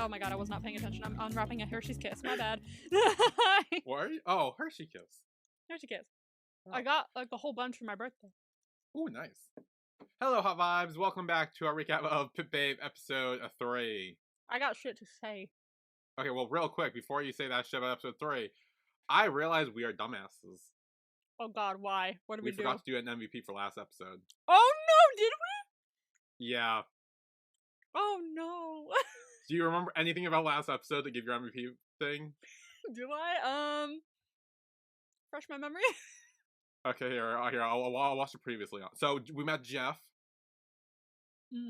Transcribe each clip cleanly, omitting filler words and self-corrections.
Oh my god, I was not paying attention. I'm unwrapping a Hershey's Kiss. My bad. What are you? Oh, Hershey Kiss. Hershey Kiss. Oh. I got like a whole bunch for my birthday. Ooh, nice. Hello, Hot Vibes. Welcome back to our recap of Pip Babe episode 3. I got shit to say. Okay, well, real quick, before you say that shit about episode 3, I realized we are dumbasses. Oh god, why? What did we do? We forgot to do an MVP for last episode. Oh no, did we? Yeah. Oh no. Do you remember anything about last episode to give your MVP thing? Do I? Fresh my memory? Okay, here, I'll watch it previously on. So, we met Jeff.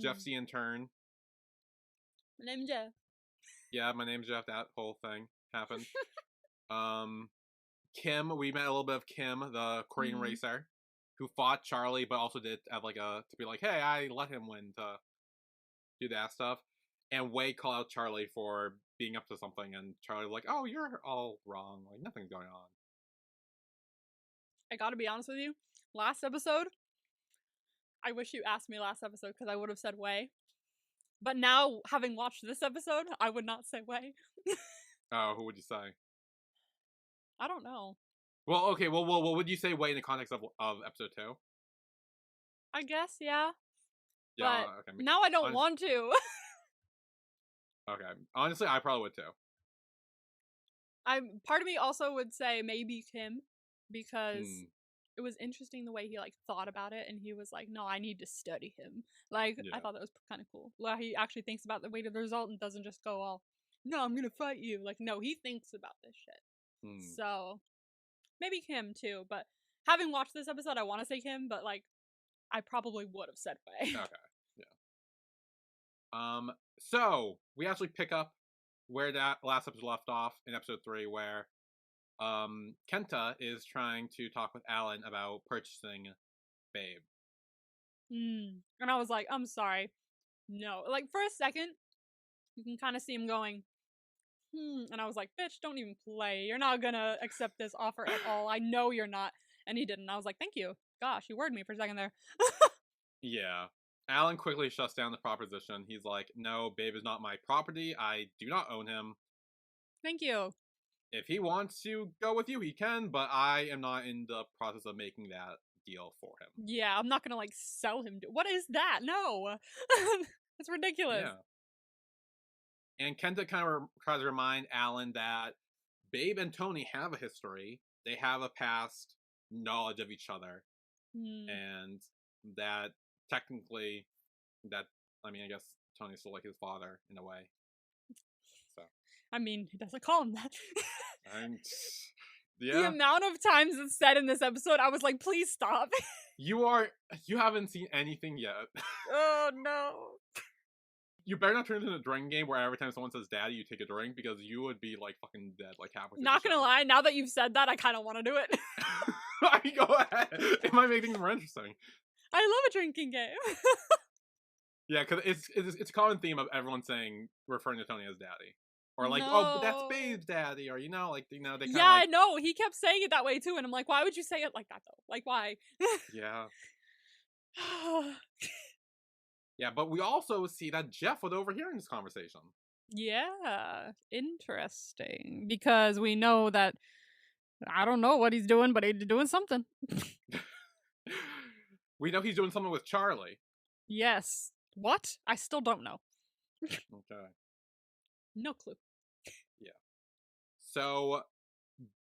Jeff's the intern. My name's Jeff. Yeah, my name's Jeff. That whole thing happened. Kim, we met a little bit of Kim, the Korean racer, who fought Charlie, but also did have like to be like, hey, I let him win to do that stuff. And Wei called out Charlie for being up to something, and Charlie was like, oh, you're all wrong. Like, nothing's going on. I gotta be honest with you. Last episode, I wish you asked me last episode because I would have said Wei. But now, having watched this episode, I would not say Wei. Oh, who would you say? I don't know. Well, okay, well, what would you say Wei in the context of episode 2? I guess, yeah. Yeah, but okay. Now I don't want to. Okay. Honestly, I probably would too. Part of me also would say maybe Kim, because it was interesting the way he like thought about it, and he was like, no, I need to study him. Like, yeah. I thought that was kind of cool. Like, he actually thinks about the weight of the result and doesn't just go all, no, I'm gonna fight you. Like, no, he thinks about this shit. So maybe Kim too, but having watched this episode, I want to say Kim, but like, I probably would have said Wei. Okay. Yeah. So we actually pick up where that last episode left off in episode 3, where Kenta is trying to talk with Alan about purchasing Babe. And I was like, I'm sorry. No. Like, for a second, you can kind of see him going, and I was like, bitch, don't even play. You're not gonna accept this offer at all. I know you're not. And he didn't. I was like, thank you. Gosh, you worded me for a second there. Yeah. Alan quickly shuts down the proposition. He's like, no, Babe is not my property. I do not own him. Thank you. If he wants to go with you, he can, but I am not in the process of making that deal for him. Yeah, I'm not gonna, like, sell him. What is that? No! It's ridiculous. Yeah. And Kenta kind of tries to remind Alan that Babe and Tony have a history. They have a past knowledge of each other. And that technically, I guess Tony's still like his father in a way. So. I mean, he doesn't call him that. Yeah. The amount of times it's said in this episode, I was like, please stop. You haven't seen anything yet. Oh, no. You better not turn it into a drinking game where every time someone says daddy, you take a drink, because you would be, like, fucking dead, like, halfway through Not gonna lie, now that you've said that, I kind of want to do it. Go ahead. It might make things more interesting. I love a drinking game. Yeah, because it's a common theme of everyone referring to Tony as daddy. Or like, no. Oh, but that's Babe's daddy, or they kind of Yeah, I know. He kept saying it that way too, and I'm like, why would you say it like that though? Like, why? Yeah. Yeah, but we also see that Jeff was overhearing this conversation. Yeah, interesting. Because we know that, I don't know what he's doing, but he's doing something. We know he's doing something with Charlie. Yes. What? I still don't know. Okay. No clue. Yeah. So,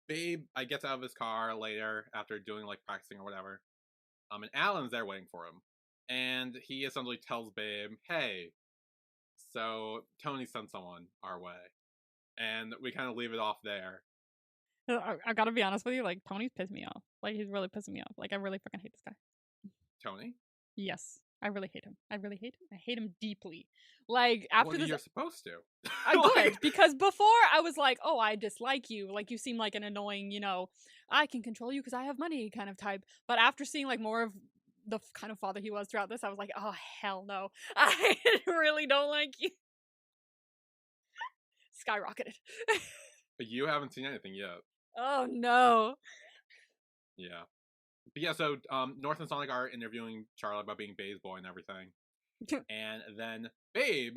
Babe, gets out of his car later after doing, like, practicing or whatever. And Alan's there waiting for him. And he essentially tells Babe, hey, so Tony sent someone our way. And we kind of leave it off there. I gotta be honest with you, like, Tony's pissed me off. Like, he's really pissing me off. Like, I really fucking hate this guy. Tony? Yes. I really hate him. I really hate him. I hate him deeply. Like, after this... You're supposed to. Good, because before I was like, oh, I dislike you. Like, you seem like an annoying, I can control you because I have money kind of type. But after seeing, like, more of the kind of father he was throughout this, I was like, oh, hell no. I really don't like you. Skyrocketed. But you haven't seen anything yet. Oh, no. Yeah. But yeah, so North and Sonic are interviewing Charlie about being Babe's boy and everything. And then Babe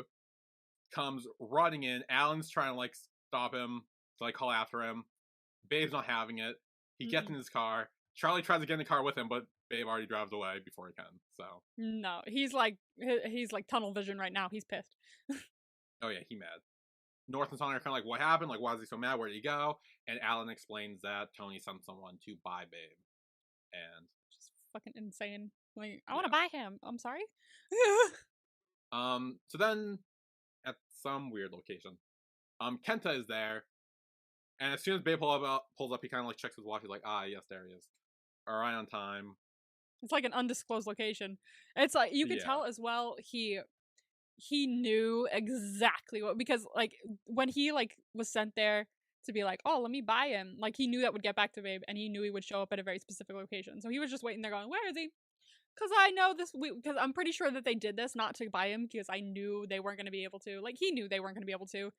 comes running in. Alan's trying to like stop him, to like call after him. Babe's not having it. He gets in his car. Charlie tries to get in the car with him, but Babe already drives away before he can. So no, he's like tunnel vision right now. He's pissed. Oh yeah, he mad. North and Tony are kind of like, what happened? Like, why is he so mad? Where did he go? And Alan explains that Tony sent someone to buy Babe. And just fucking insane. Like, I want to buy him. I'm sorry. So then at some weird location, Kenta is there. And as soon as Babe pulls up, he kind of like checks his watch. He's like, yes, there he is. All right, on time. It's like an undisclosed location. It's like, you could tell as well, he knew exactly what, because like when he like was sent there to be like, oh, let me buy him, like he knew that would get back to Babe, and he knew he would show up at a very specific location. So he was just waiting there going, where is he? Because I know this, because I'm pretty sure that they did this not to buy him, because I knew they weren't going to be able to. Like, he knew they weren't going to be able to,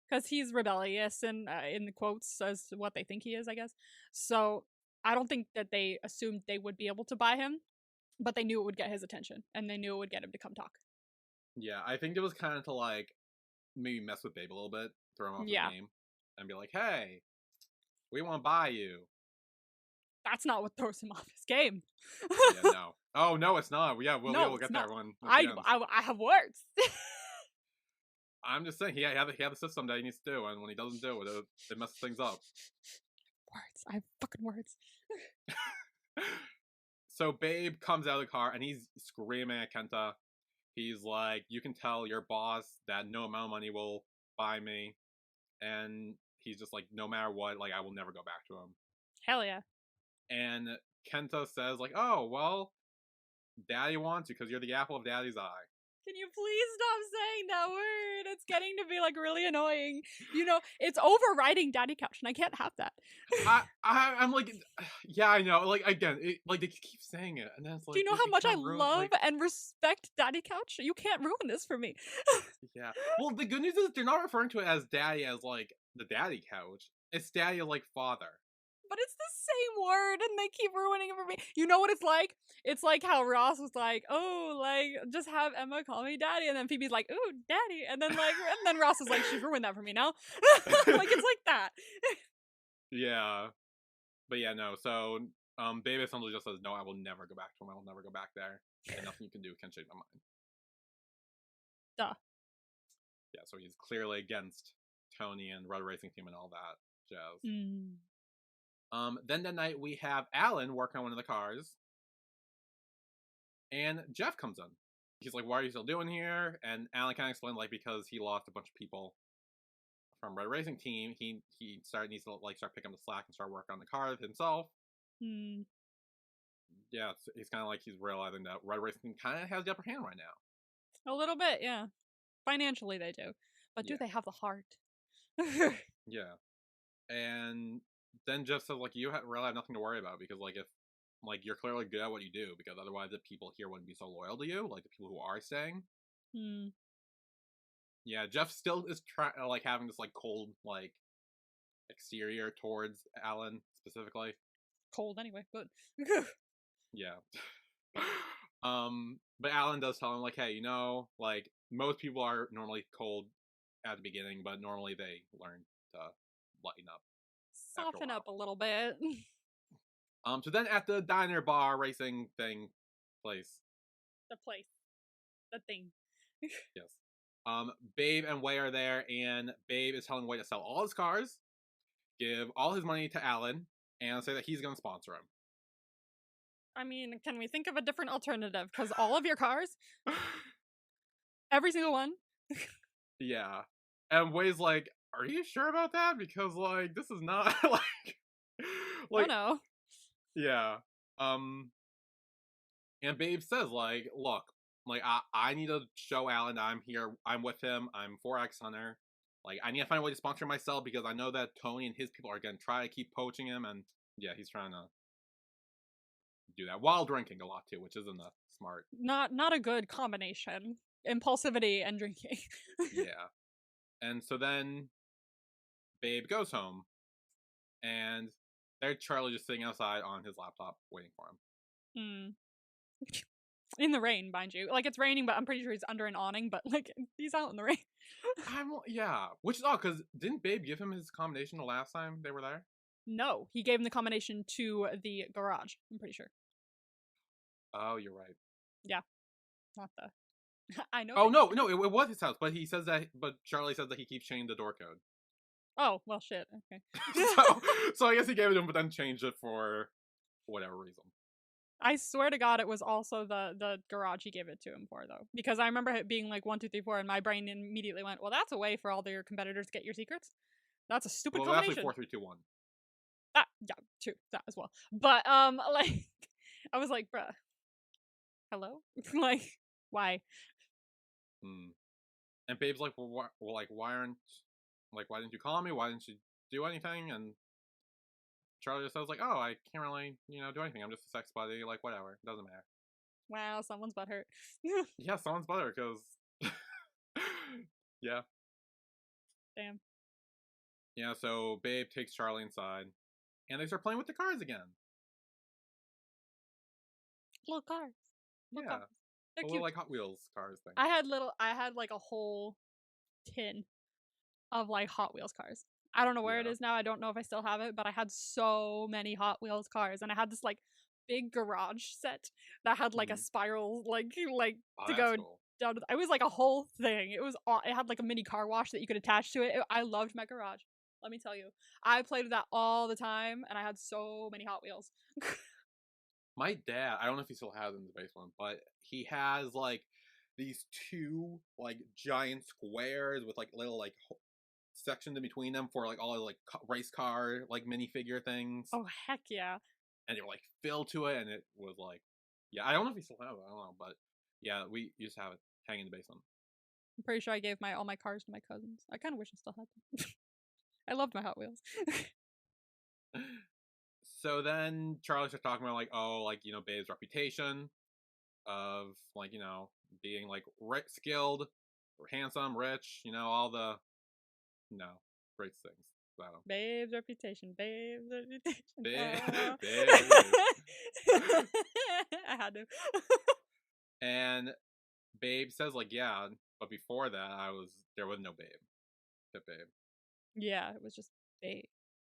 because he's rebellious and in the quotes as to what they think he is, I guess. So I don't think that they assumed they would be able to buy him, but they knew it would get his attention, and they knew it would get him to come talk. Yeah, I think it was kind of to like maybe mess with Babe a little bit, throw him off the game, and be like, hey, we want to buy you. That's not what throws him off his game. Yeah, no. Oh, no, it's not. Yeah, we'll get there when I have words. I'm just saying, he had a system that he needs to do, and when he doesn't do it, it messes things up. Words. I have fucking words. So Babe comes out of the car, and he's screaming at Kenta. He's like, you can tell your boss that no amount of money will buy me. And he's just like, no matter what, like, I will never go back to him. Hell yeah. And Kenta says, like, oh, well, Daddy wants you because you're the apple of Daddy's eye. Can you please stop saying that word? It's getting to be like really annoying. You know, it's overriding Daddy Couch, and I can't have that. I'm like, yeah, I know. Like, again, like they keep saying it, and then it's like, do you know how much I love and respect Daddy Couch? You can't ruin this for me. Yeah. Well, the good news is they're not referring to it as Daddy as like the Daddy Couch. It's Daddy like father. But it's the same word, and they keep ruining it for me. You know what it's like? It's like how Ross was like, oh, like, just have Emma call me Daddy, and then Phoebe's like, ooh, Daddy, and then Ross is like, she's ruined that for me now. Like, it's like that. Yeah. But yeah, no, so, Babe essentially just says, no, I will never go back to him, I will never go back there, and nothing you can do can change my mind. Duh. Yeah, so he's clearly against Tony and Red Racing Team and all that jazz. Then that night we have Alan working on one of the cars. And Jeff comes in. He's like, what are you still doing here? And Alan kind of explained, like, because he lost a bunch of people from Red Racing Team, he needs to like start picking up the slack and start working on the car himself. Yeah, he's kind of like, he's realizing that Red Racing Team kind of has the upper hand right now. A little bit, yeah. Financially they do. But do they have the heart? Yeah. And then Jeff says, like, you really have nothing to worry about, because, like, if, like, you're clearly good at what you do, because otherwise the people here wouldn't be so loyal to you, like, the people who are staying. Yeah, Jeff still is like, having this, like, cold, like, exterior towards Alan, specifically. Cold anyway, but... Yeah. But Alan does tell him, like, hey, you know, like, most people are normally cold at the beginning, but normally they learn to lighten up. Soften up a little bit. So then at the diner bar racing place. The place. The thing. Yes. Babe and Way are there, and Babe is telling Way to sell all his cars, give all his money to Alan, and say that he's going to sponsor him. I mean, can we think of a different alternative? Because all of your cars, every single one. Yeah. And Way's like, are you sure about that? Because, like, this is not, like... Oh, no. Yeah. And Babe says, like, look, like, I need to show Alan that I'm here, I'm with him, I'm 4X Hunter. Like, I need to find a way to sponsor myself, because I know that Tony and his people are going to try to keep poaching him, and, yeah, he's trying to do that while drinking a lot, too, which isn't a smart... Not a good combination. Impulsivity and drinking. Yeah. And so then Babe goes home, and there's Charlie just sitting outside on his laptop waiting for him. In the rain, mind you. Like, it's raining, but I'm pretty sure he's under an awning, but, like, he's out in the rain. Yeah. Which is odd, because didn't Babe give him his combination the last time they were there? No, he gave him the combination to the garage, I'm pretty sure. Oh, you're right. Yeah. Not the... I know. Oh, no, it was his house, but he says that, but Charlie says that he keeps changing the door code. Oh, well, shit. Okay. so I guess he gave it to him, but then changed it for whatever reason. I swear to God, it was also the garage he gave it to him for, though. Because I remember it being like 1, 2, 3, 4, and my brain immediately went, well, that's a way for all your competitors to get your secrets. That's a stupid combination. That's like 4, 3, 2, 1. Yeah, true, that as well. But, like, I was like, bruh, hello? Like, why? And Babe's like, well, why didn't you call me? Why didn't you do anything? And Charlie just says, like, oh, I can't really, do anything. I'm just a sex buddy. Like, whatever. It doesn't matter. Wow, someone's butthurt. Yeah, someone's butthurt, because... yeah. Damn. Yeah, so Babe takes Charlie inside, and they start playing with the cars again. Little cars. Little cars. They're cute. Like Hot Wheels cars thing. I had like a whole tin of like Hot Wheels cars. I don't know where it is now. I don't know if I still have it, but I had so many Hot Wheels cars, and I had this like big garage set that had like a spiral like to go down. It was like a whole thing. It had like a mini car wash that you could attach to it. I loved my garage. Let me tell you, I played with that all the time, and I had so many Hot Wheels. My dad, I don't know if he still has it in the basement, but he has like these 2 like giant squares with like little like sections in between them for like all the like race car like minifigure things. Oh heck yeah! And they were like filled to it, and it was like, yeah, I don't know if he still has it. I don't know, but yeah, we used to have it hanging in the basement. I'm pretty sure I gave all my cars to my cousins. I kind of wish I still had them. I loved my Hot Wheels. So then Charlie starts talking about like, oh, like, Babe's reputation of like, being like skilled, or handsome, rich, all the, great things. So. Babe's reputation. Babe's reputation. Babe. I had to. And Babe says like, yeah, but before that there was no Babe. Babe. Yeah, it was just Babe.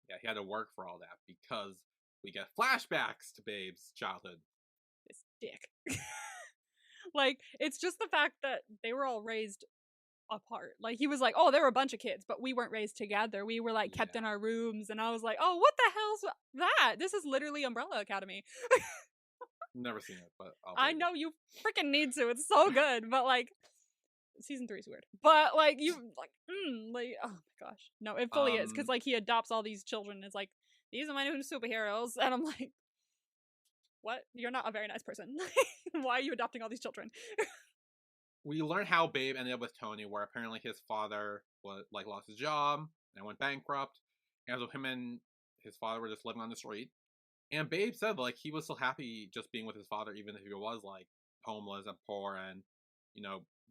Yeah, he had to work for all that because we get flashbacks to Babe's childhood. This dick. Like, it's just the fact that they were all raised apart. Like, he was like, oh, there were a bunch of kids, but we weren't raised together. We were, like, kept in our rooms. And I was like, oh, what the hell's that? This is literally Umbrella Academy. Never seen it, but I know you freaking need to. It's so good. But, like, season 3 is weird. But, like, oh my gosh. No, it fully is. Because, like, he adopts all these children. It's like, these are my new superheroes. And I'm like, what? You're not a very nice person. Why are you adopting all these children? We learn how Babe ended up with Tony, where apparently his father lost his job and went bankrupt. And so him and his father were just living on the street. And Babe said like he was still happy just being with his father, even if he was like homeless and poor and,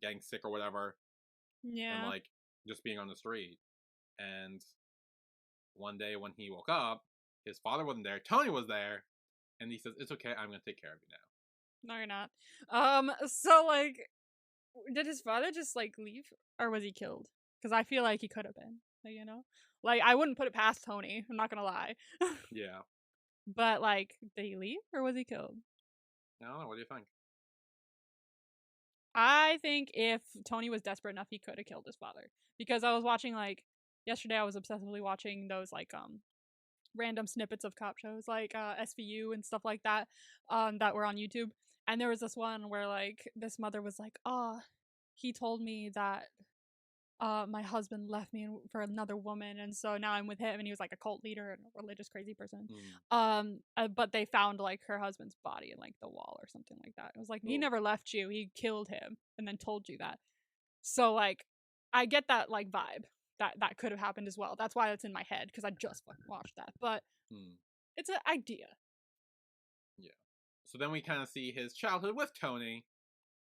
getting sick or whatever. Yeah. And like just being on the street. And one day when he woke up, his father wasn't there. Tony was there. And he says, it's okay, I'm going to take care of you now. No, you're not. So, like, did his father just, like, leave? Or was he killed? Because I feel like he could have been, Like, I wouldn't put it past Tony. I'm not going to lie. Yeah. But, like, did he leave? Or was he killed? I don't know. What do you think? I think if Tony was desperate enough, he could have killed his father. Because I was watching, like, yesterday I was obsessively watching those, like, random snippets of cop shows like SVU and stuff like that that were on YouTube, and there was this one where like this mother was like, oh, he told me that my husband left me for another woman, and so now I'm with him, and he was like a cult leader and a religious crazy person. But they found like her husband's body in like the wall or something like that. It was like, he never left you, he killed him and then told you that. So like I get that like vibe that could have happened as well. That's why it's in my head, because I just fucking watched that. But it's an idea. Yeah. So then we kind of see his childhood with Tony.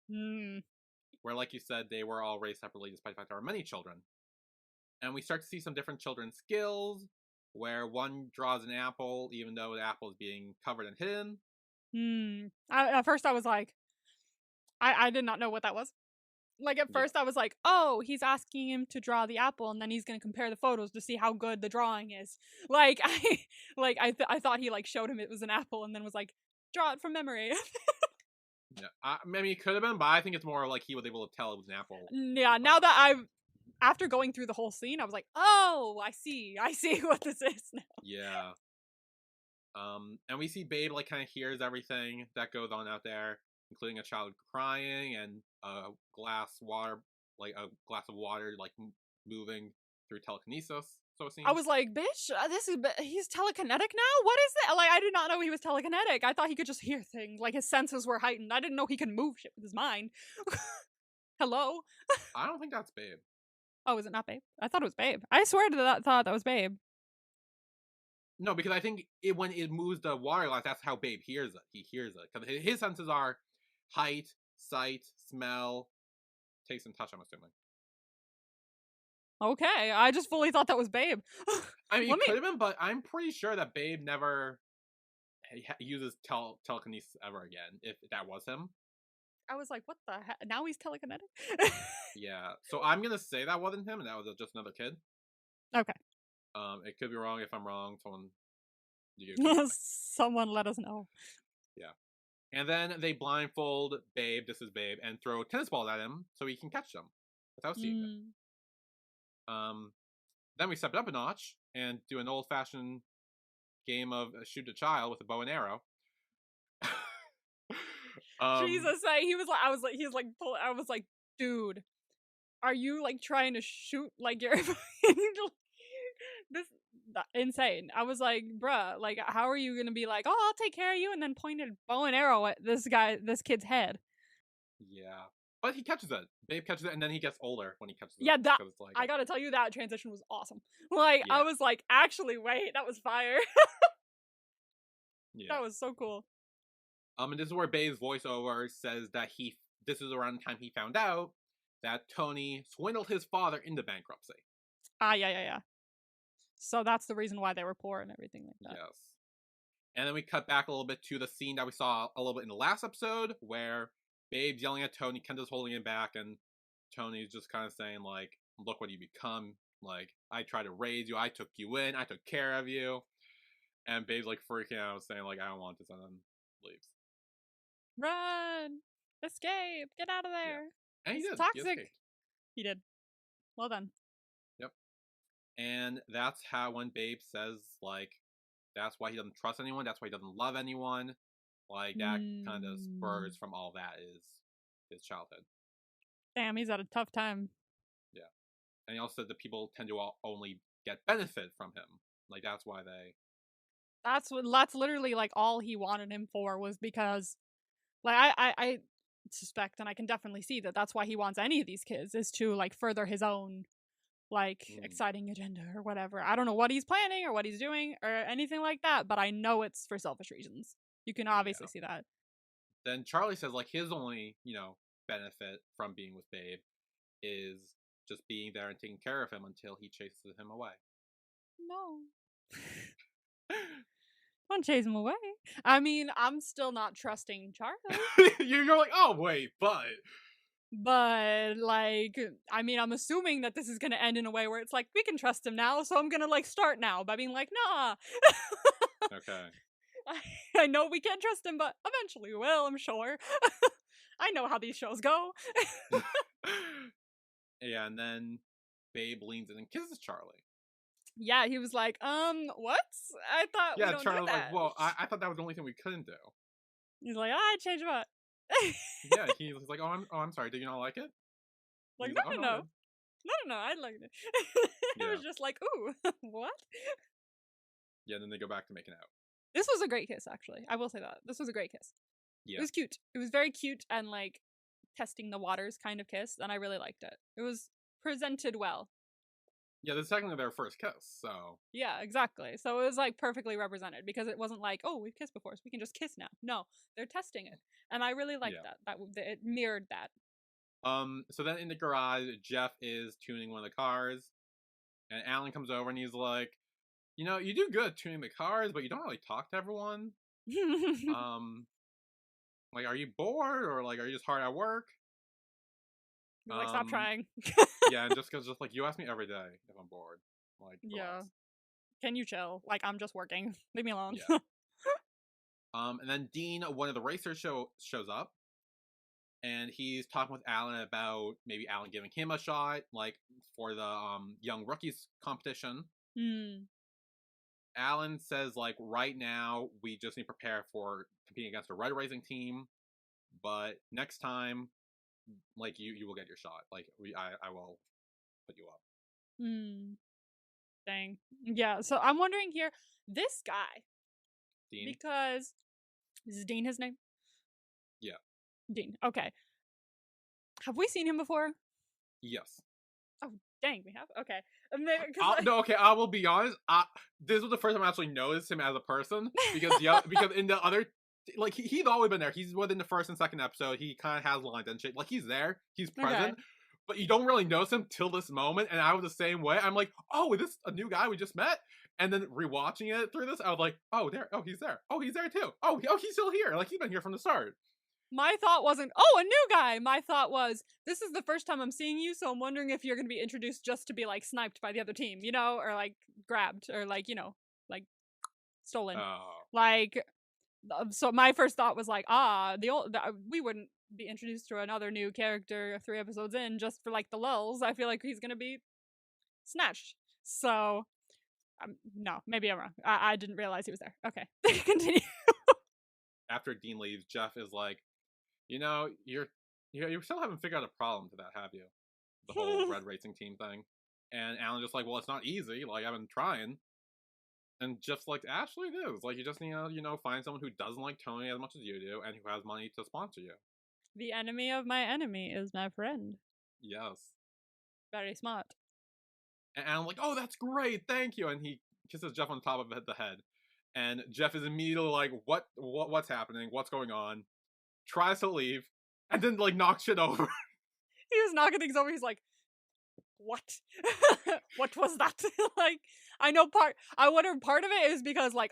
Where, like you said, they were all raised separately despite the fact there are many children. And we start to see some different children's skills, where one draws an apple, even though the apple is being covered and hidden. At first I was like, I did not know what that was. Like, at first I was like, oh, he's asking him to draw the apple, and then he's gonna compare the photos to see how good the drawing is. Like, I thought he, like, showed him it was an apple, and then was like, draw it from memory. Yeah, I mean, it could have been, but I think it's more like he was able to tell it was an apple. Yeah, now that after going through the whole scene, I was like, oh, I see what this is now. Yeah. And we see Babe, like, kind of hears everything that goes on out there, including a child crying and a glass of water, like, moving through telekinesis. So it seems. I was like, bitch, he's telekinetic now? What is it? Like, I did not know he was telekinetic. I thought he could just hear things. Like, his senses were heightened. I didn't know he could move shit with his mind. Hello? I don't think that's Babe. Oh, is it not Babe? I thought it was Babe. I swear to that thought that was Babe. No, because I think when it moves the water glass, that's how Babe hears it. He hears it. Because his senses are height, sight, smell, taste, and touch, I'm assuming. Okay, I just fully thought that was Babe. I mean, it could have been, but I'm pretty sure that Babe never uses telekinesis ever again, if that was him. I was like, what the heck? Now he's telekinetic? Yeah, so I'm going to say that wasn't him, and that was just another kid. Okay. It could be wrong. If I'm wrong, someone let us know. Yeah. And then they blindfold Babe, this is Babe, and throw tennis balls at him so he can catch them without seeing them. Then we step it up a notch and do an old-fashioned game of shoot a child with a bow and arrow. Jesus, I was like, dude, are you like trying to shoot like you're this insane? I was like, bruh, like, how are you gonna be like, oh, I'll take care of you, and then point a bow and arrow at this kid's head? Yeah, but he catches it. Babe catches it, and then he gets older when he catches it. Yeah, I gotta tell you, that transition was awesome. Like, I was like, actually, wait, that was fire. Yeah. That was so cool. And this is where Babe's voiceover says that this is around the time he found out that Tony swindled his father into bankruptcy. Yeah. So that's the reason why they were poor and everything like that. Yes. And then we cut back a little bit to the scene that we saw a little bit in the last episode, where Babe's yelling at Tony, Kenda's holding him back, and Tony's just kind of saying, like, look what you become. Like, I tried to raise you, I took you in, I took care of you. And Babe's, like, freaking out, saying, like, I don't want this, and then leaves. Run! Escape! Get out of there! Yeah. And he did. Toxic. He did. Well done. Yep. And that's how, when Babe says, like, that's why he doesn't trust anyone, that's why he doesn't love anyone, like, that kind of spurs from all that is his childhood. Damn, he's had a tough time. Yeah. And he also said that people tend to only get benefit from him. Like, that's why they... That's literally, like, all he wanted him for, was because, like, I suspect, and I can definitely see that that's why he wants any of these kids, is to, like, further his own, like, exciting agenda or whatever. I don't know what he's planning or what he's doing or anything like that, but I know it's for selfish reasons. You can obviously see that. Then Charlie says, like, his only, benefit from being with Babe is just being there and taking care of him until he chases him away. No. Don't chase him away. I mean, I'm still not trusting Charlie. You're like, oh, wait, but, like, I mean, I'm assuming that this is going to end in a way where it's like, we can trust him now, so I'm going to, like, start now by being like, nah. Okay. I know we can't trust him, but eventually we will, I'm sure. I know how these shows go. Yeah, and then Babe leans in and kisses Charlie. Yeah, he was like, what? I thought we don't Charlie's do that. Like, well, I thought that was the only thing we couldn't do. He's like, I changed what? Yeah, he was like, I'm sorry, did you not like it? Like, no, I liked it. It was just like, ooh, what? Yeah, then they go back to making out. This was a great kiss, actually. I will say that. This was a great kiss. Yeah. It was cute. It was very cute and, like, testing the waters kind of kiss, and I really liked it. It was presented well. Yeah, this is technically their first kiss, so... Yeah, exactly. So it was, like, perfectly represented, because it wasn't like, oh, we've kissed before, so we can just kiss now. No, they're testing it. And I really liked that. It mirrored that. So then in the garage, Jeff is tuning one of the cars, and Alan comes over and he's like, you do good at tuning the cars, but you don't really talk to everyone. Like, are you bored or like are you just hard at work? Like, stop trying. Yeah, and Jessica's just like, you ask me every day if I'm bored. Like, yeah. relax. Can you chill? Like, I'm just working. Leave me alone. Yeah. And then Dean, one of the racers, shows up, and he's talking with Alan about maybe Alan giving him a shot, like for the young rookies competition. Alan says, like, right now we just need to prepare for competing against a red racing team, but next time, like, you will get your shot. Like, I will put you up. Dang. Yeah. So I'm wondering here, this guy, Dean, because is Dean his name? Yeah. Dean. Okay. Have we seen him before? Yes. Oh, dang, we have? Okay. No, okay, I will be honest. This was the first time I actually noticed him as a person, because because in the other, like, he's always been there. He's within the first and second episode. He kind of has lines and shit. Like, he's there. He's present. Okay. But you don't really notice him till this moment, and I was the same way. I'm like, oh, is this a new guy we just met? And then rewatching it through this, I was like, oh, he's there. Oh, he's there too. Oh, he's still here. Like, he's been here from the start. My thought wasn't, oh, a new guy. My thought was, this is the first time I'm seeing you, so I'm wondering if you're going to be introduced just to be, like, sniped by the other team, you know? Or, like, grabbed, or, like, you know, like, stolen. Like, so my first thought was, like, we wouldn't be introduced to another new character 3 episodes in just for, like, the lulz. I feel like he's going to be snatched. So, no, maybe I'm wrong. I didn't realize he was there. Okay, continue. After Dean leaves, Jeff is like, you know, you still haven't figured out a problem to that, have you? The whole red racing team thing. And Alan just like, well, it's not easy. Like, I've been trying. And Jeff's like, actually it is. Like, you just need to, you know, find someone who doesn't like Tony as much as you do and who has money to sponsor you. The enemy of my enemy is my friend. Yes. Very smart. And Alan's like, oh, that's great. Thank you. And he kisses Jeff on top of the head. And Jeff is immediately like, what's happening? What's going on? Tries to leave, and then, like, knocks shit over. He was knocking things over. He's like, what? What was that? Like, I wonder part of it is because, like,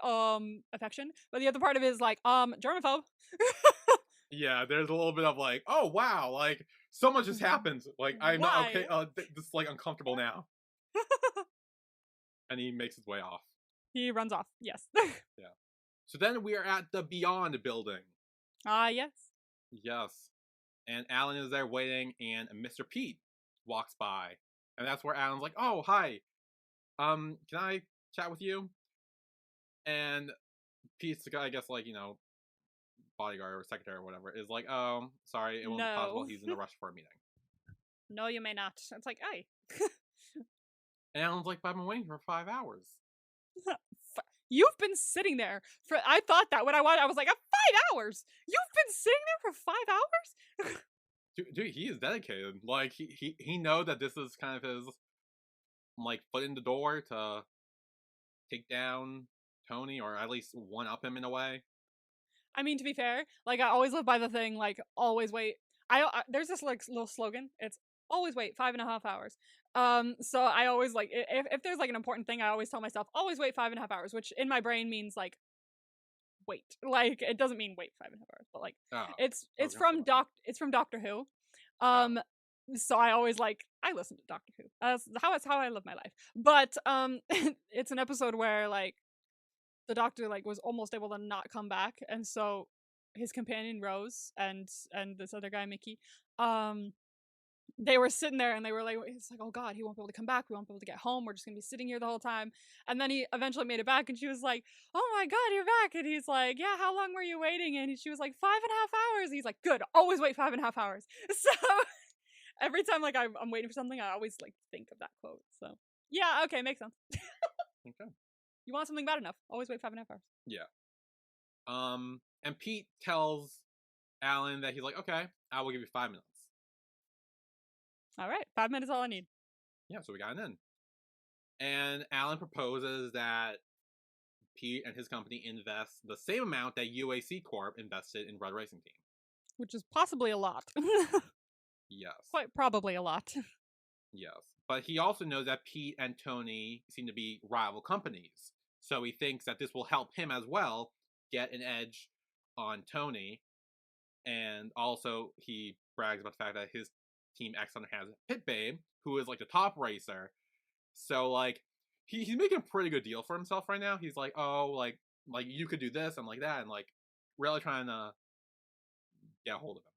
affection, but the other part of it is, like, germaphobe. Yeah, there's a little bit of, like, oh, wow, like, so much has happened. Like, I'm not okay, this is, like, uncomfortable now. And he makes his way off. He runs off, yes. Yeah. So then we are at the Beyond building. Yes. Yes. And Alan is there waiting, and Mr. Pete walks by. And that's where Alan's like, oh, hi. Can I chat with you? And Pete's the guy, I guess, like, you know, bodyguard or secretary or whatever, is like, oh, sorry, it won't be possible. He's in a rush for a meeting. No, you may not. It's like, hey. And Alan's like, but I've been waiting for 5 hours. You've been sitting there for, I thought that when I watched, I was like, 5 hours? You've been sitting there for 5 hours? Dude, he is dedicated. Like, he knows that this is kind of his, like, foot in the door to take down Tony, or at least one-up him in a way. I mean, to be fair, like, I always live by the thing, like, always wait. There's this, like, little slogan. It's always wait 5.5 hours. So I always, like, if there's, like, an important thing, I always tell myself, always wait 5.5 hours, which in my brain means, like, wait. Like, it doesn't mean wait 5.5 hours, but, like, it's from Doctor Who. So I always, like, I listen to Doctor Who. That's how I live my life. But, it's an episode where, like, the Doctor, like, was almost able to not come back, and so his companion Rose and this other guy Mickey, they were sitting there and they were like, it's like, oh god, he won't be able to come back, we won't be able to get home, we're just gonna be sitting here the whole time. And then he eventually made it back, and she was like, oh my god, you're back. And he's like, yeah, how long were you waiting? And she was like, 5.5 hours. And he's like, good, always wait 5.5 hours. So every time, like, I'm waiting for something, I always, like, think of that quote. So yeah, okay, makes sense. Okay. You want something bad enough, always wait 5.5 hours. Yeah. And Pete tells Alan that he's like, okay, I will give you 5 minutes. All right, 5 minutes, all I need. Yeah, so we got an in. And Alan proposes that Pete and his company invest the same amount that UAC Corp invested in Red Racing Team. Which is possibly a lot. Yes. Quite probably a lot. Yes. But he also knows that Pete and Tony seem to be rival companies. So he thinks that this will help him as well get an edge on Tony. And also, he brags about the fact that his team X Hunter has Pit Babe, who is like the top racer. So like, he's making a pretty good deal for himself right now. He's like, oh, like you could do this and like that, and like really trying to get a hold of him.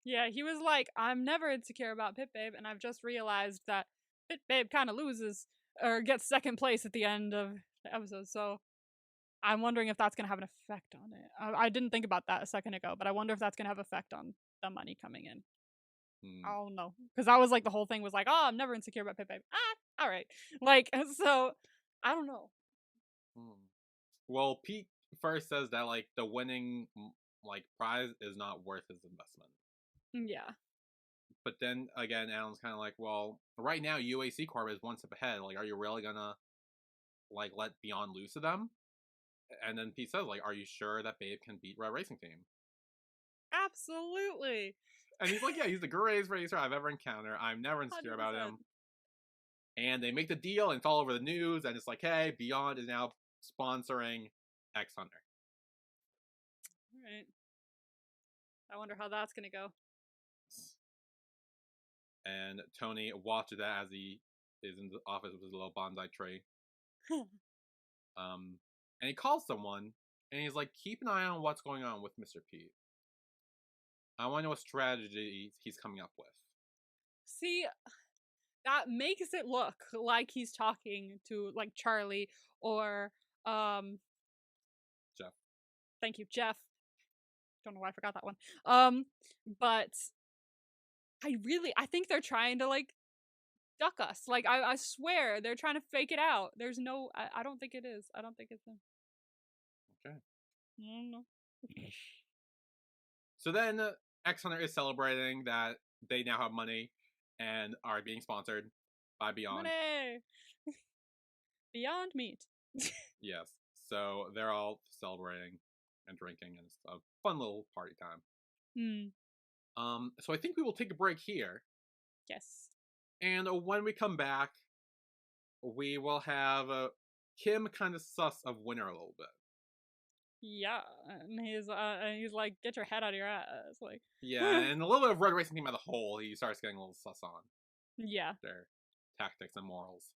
Yeah, he was like, I'm never insecure about Pit Babe, and I've just realized that Pit Babe kind of loses or gets second place at the end of the episode. So I'm wondering if that's going to have an effect on it. I didn't think about that a second ago, but I wonder if that's going to have effect on the money coming in. I don't know. Because that was like the whole thing was like, oh, I'm never insecure about Pit Babe. All right. Like, so I don't know. Well, Pete first says that like the winning like prize is not worth his investment. Yeah. But then again, Alan's kind of like, well, right now UAC Corp is one step ahead. Like, are you really gonna like let Beyond lose to them? And then Pete says, like, are you sure that Babe can beat Red Racing Team? Absolutely. And he's like, yeah, he's the greatest racer I've ever encountered. I'm never insecure 100%. About him. And they make the deal, and it's all over the news. And it's like, hey, Beyond is now sponsoring X Hunter. All right. I wonder how that's gonna go. And Tony watches that as he is in the office with his little bonsai tree. And he calls someone, and he's like, keep an eye on what's going on with Mr. Pete. I want to know what strategy he's coming up with. See, that makes it look like he's talking to, like, Charlie or, Jeff. Thank you, Jeff. Don't know why I forgot that one. But I think they're trying to, like, duck us. Like, I swear they're trying to fake it out. There's no, I don't think it is. I don't think it's him. Okay. I don't know. So then X Hunter is celebrating that they now have money and are being sponsored by Beyond. Money! Beyond Meat. Yes. So they're all celebrating and drinking, and it's a fun little party time. So I think we will take a break here. Yes. And when we come back, we will have Kim kind of suss of Winner a little bit. Yeah, and he's like, get your head out of your ass, like. Yeah, and a little bit of Red Racing Team as a whole, he starts getting a little sus on. Yeah. Their tactics and morals.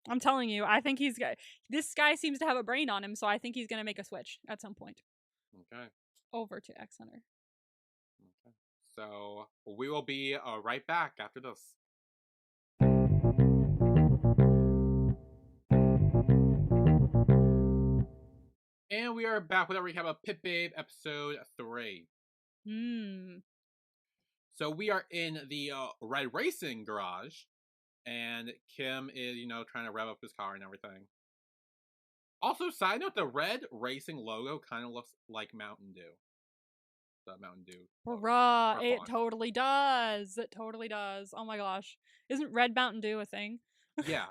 I'm telling you, I think this guy seems to have a brain on him, so I think he's gonna make a switch at some point. Okay. Over to X Hunter. Okay. So we will be right back after this. And we are back with a recap of Pit Babe episode 3. So we are in the Red Racing garage, and Kim is, trying to rev up his car and everything. Also, side note, the Red Racing logo kind of looks like Mountain Dew. The Mountain Dew. Bruh, it totally does. It totally does. Oh my gosh. Isn't Red Mountain Dew a thing? Yeah.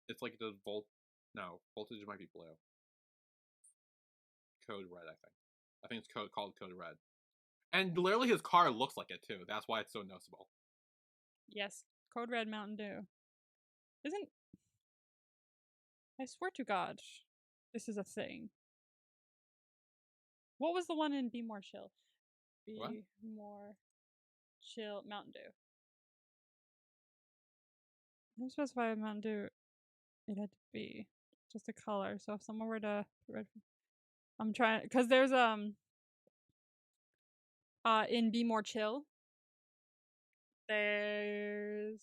It's like the voltage might be blue. Code Red, I think. I think it's called Code Red. And literally his car looks like it too. That's why it's so noticeable. Yes. Code Red Mountain Dew. I swear to God, this is a thing. What was the one in Be More Chill? More Chill Mountain Dew. I'm specify Mountain Dew. It had to be just a color. So if someone were to red, I'm trying, because there's in Be More Chill, there's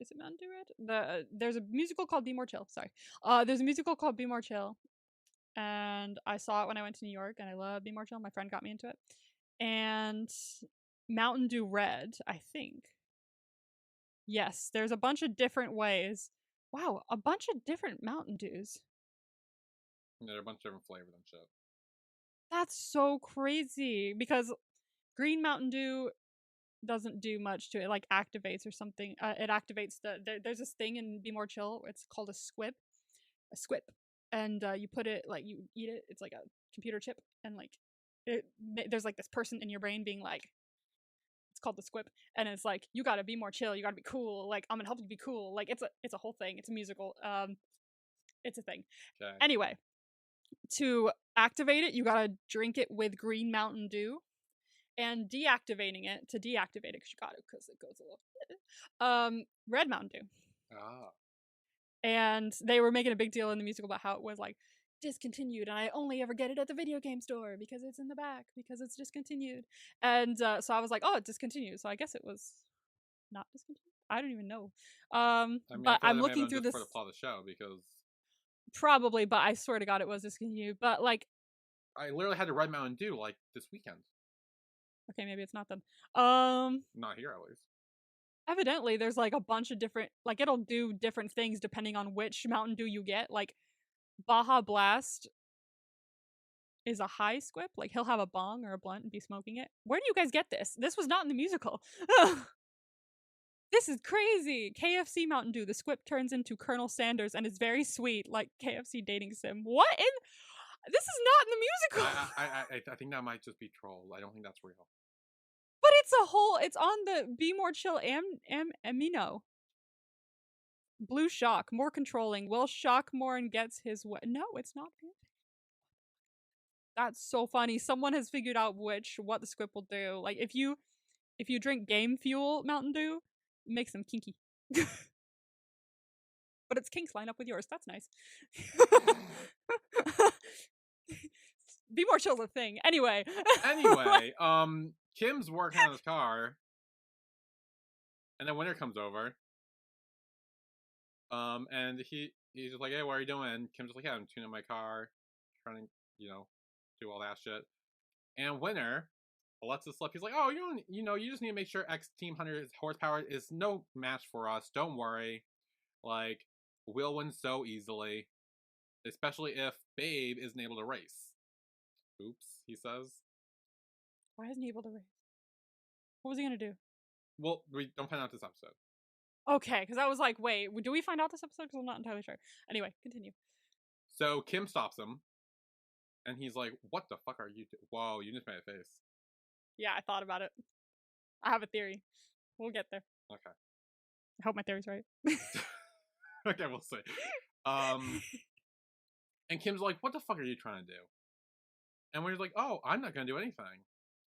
is it Mountain Dew Red? There's a musical called Be More Chill. Sorry, there's a musical called Be More Chill, and I saw it when I went to New York, and I love Be More Chill. My friend got me into it, and Mountain Dew Red, I think. Yes, there's a bunch of different ways. Wow, a bunch of different Mountain Dews. There are a bunch of different flavors and shit. That's so crazy, because Green Mountain Dew doesn't do much to it, like activates or something. It activates there's this thing in Be More Chill, it's called a squip, and you put it, like, you eat it, it's like a computer chip, and like there's like this person in your brain being like, it's called the squip, and it's like, you gotta be more chill, you gotta be cool, like, I'm gonna help you be cool, like, it's a whole thing, it's a musical, it's a thing. Okay. Anyway, to activate it, you gotta drink it with green Mountain Dew. And deactivating it, to deactivate it, because you got it, because it goes a little, red Mountain Dew. Ah. And they were making a big deal in the musical about how it was like discontinued, and I only ever get it at the video game store because it's in the back, because it's discontinued. And so I was like, oh, it's discontinued. So I guess it was not discontinued. I don't even know. I mean, but I I'm looking through this for the plot of the show, because probably, but I swear to God it was discontinued. But like, I literally had a red Mountain Dew like this weekend. Okay, maybe it's not then. Not here, at least. Evidently, there's like a bunch of different, like it'll do different things depending on which Mountain Dew you get. Like Baja Blast is a high squip. Like he'll have a bong or a blunt and be smoking it. Where do you guys get this? This was not in the musical. This is crazy. KFC Mountain Dew. The squip turns into Colonel Sanders and is very sweet, like KFC dating sim. What in? This is not in the musical. I think that might just be troll. I don't think that's real. But it's on the Be More Chill amino. Blue Shock, more controlling. Will shock more and gets his way. No, it's not good. That's so funny. Someone has figured out what the squip will do. Like if you drink Game Fuel Mountain Dew, it makes them kinky. But its kinks line up with yours. That's nice. Be More Chill's a thing. Anyway, Kim's working on his car, and then Winter comes over. And he's just like, hey, what are you doing? Kim's just like, yeah, I'm tuning my car, trying to, do all that shit. And Winter lets it slip. He's like, oh, you just need to make sure X Team 100 horsepower is no match for us. Don't worry. Like, we'll win so easily. Especially if Babe isn't able to race. Oops, he says. Why isn't he able to race? What was he going to do? Well, we don't find out this episode. Okay, because I was like, wait, do we find out this episode? Because I'm not entirely sure. Anyway, continue. So Kim stops him, and he's like, what the fuck are you doing? Whoa, you just made a face. Yeah, I thought about it. I have a theory. We'll get there. Okay. I hope my theory's right. Okay, we'll see. And Kim's like, what the fuck are you trying to do? And we're like, oh, I'm not going to do anything.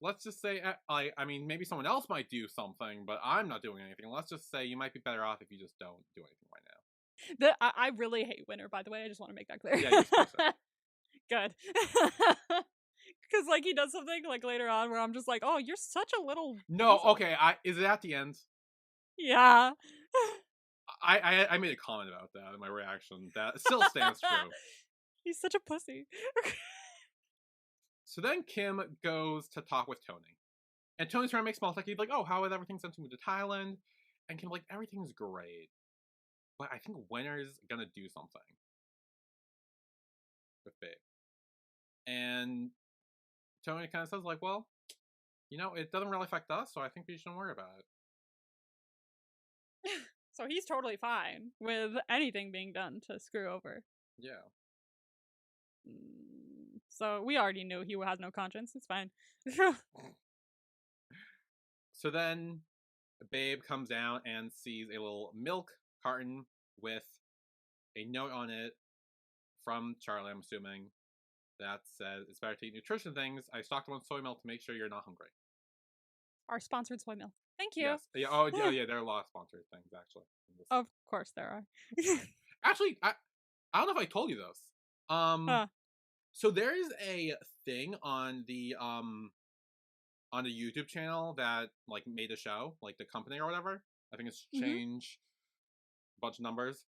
Let's just say, I mean, maybe someone else might do something, but I'm not doing anything. Let's just say you might be better off if you just don't do anything right now. I really hate Winter, by the way. I just want to make that clear. Yeah, you so. Good. Because, like, he does something, like, later on where I'm just like, oh, you're such a little... No, okay, is it at the end? Yeah. I made a comment about that in my reaction. That still stands true. He's such a pussy. So then Kim goes to talk with Tony. And Tony's trying to make small talk. He's like, oh, how is everything since we moved to Thailand? And Kim's like, everything's great. But I think Winter's gonna do something with Babe. And Tony kind of says, like, well, it doesn't really affect us, so I think we shouldn't worry about it. So he's totally fine with anything being done to screw over. Yeah. So we already knew he has no conscience. It's fine. So then Babe comes down and sees a little milk carton with a note on it from Charlie, I'm assuming, that says, it's better to eat nutrition things. I stocked on soy milk to make sure you're not hungry. Our sponsored soy milk. Thank you. Yes. Yeah, oh, yeah, there are a lot of sponsored things, actually. Of course there are. Actually, I don't know if I told you this. So there is a thing on the YouTube channel that like made the show, like the company or whatever. I think it's Change a bunch of numbers.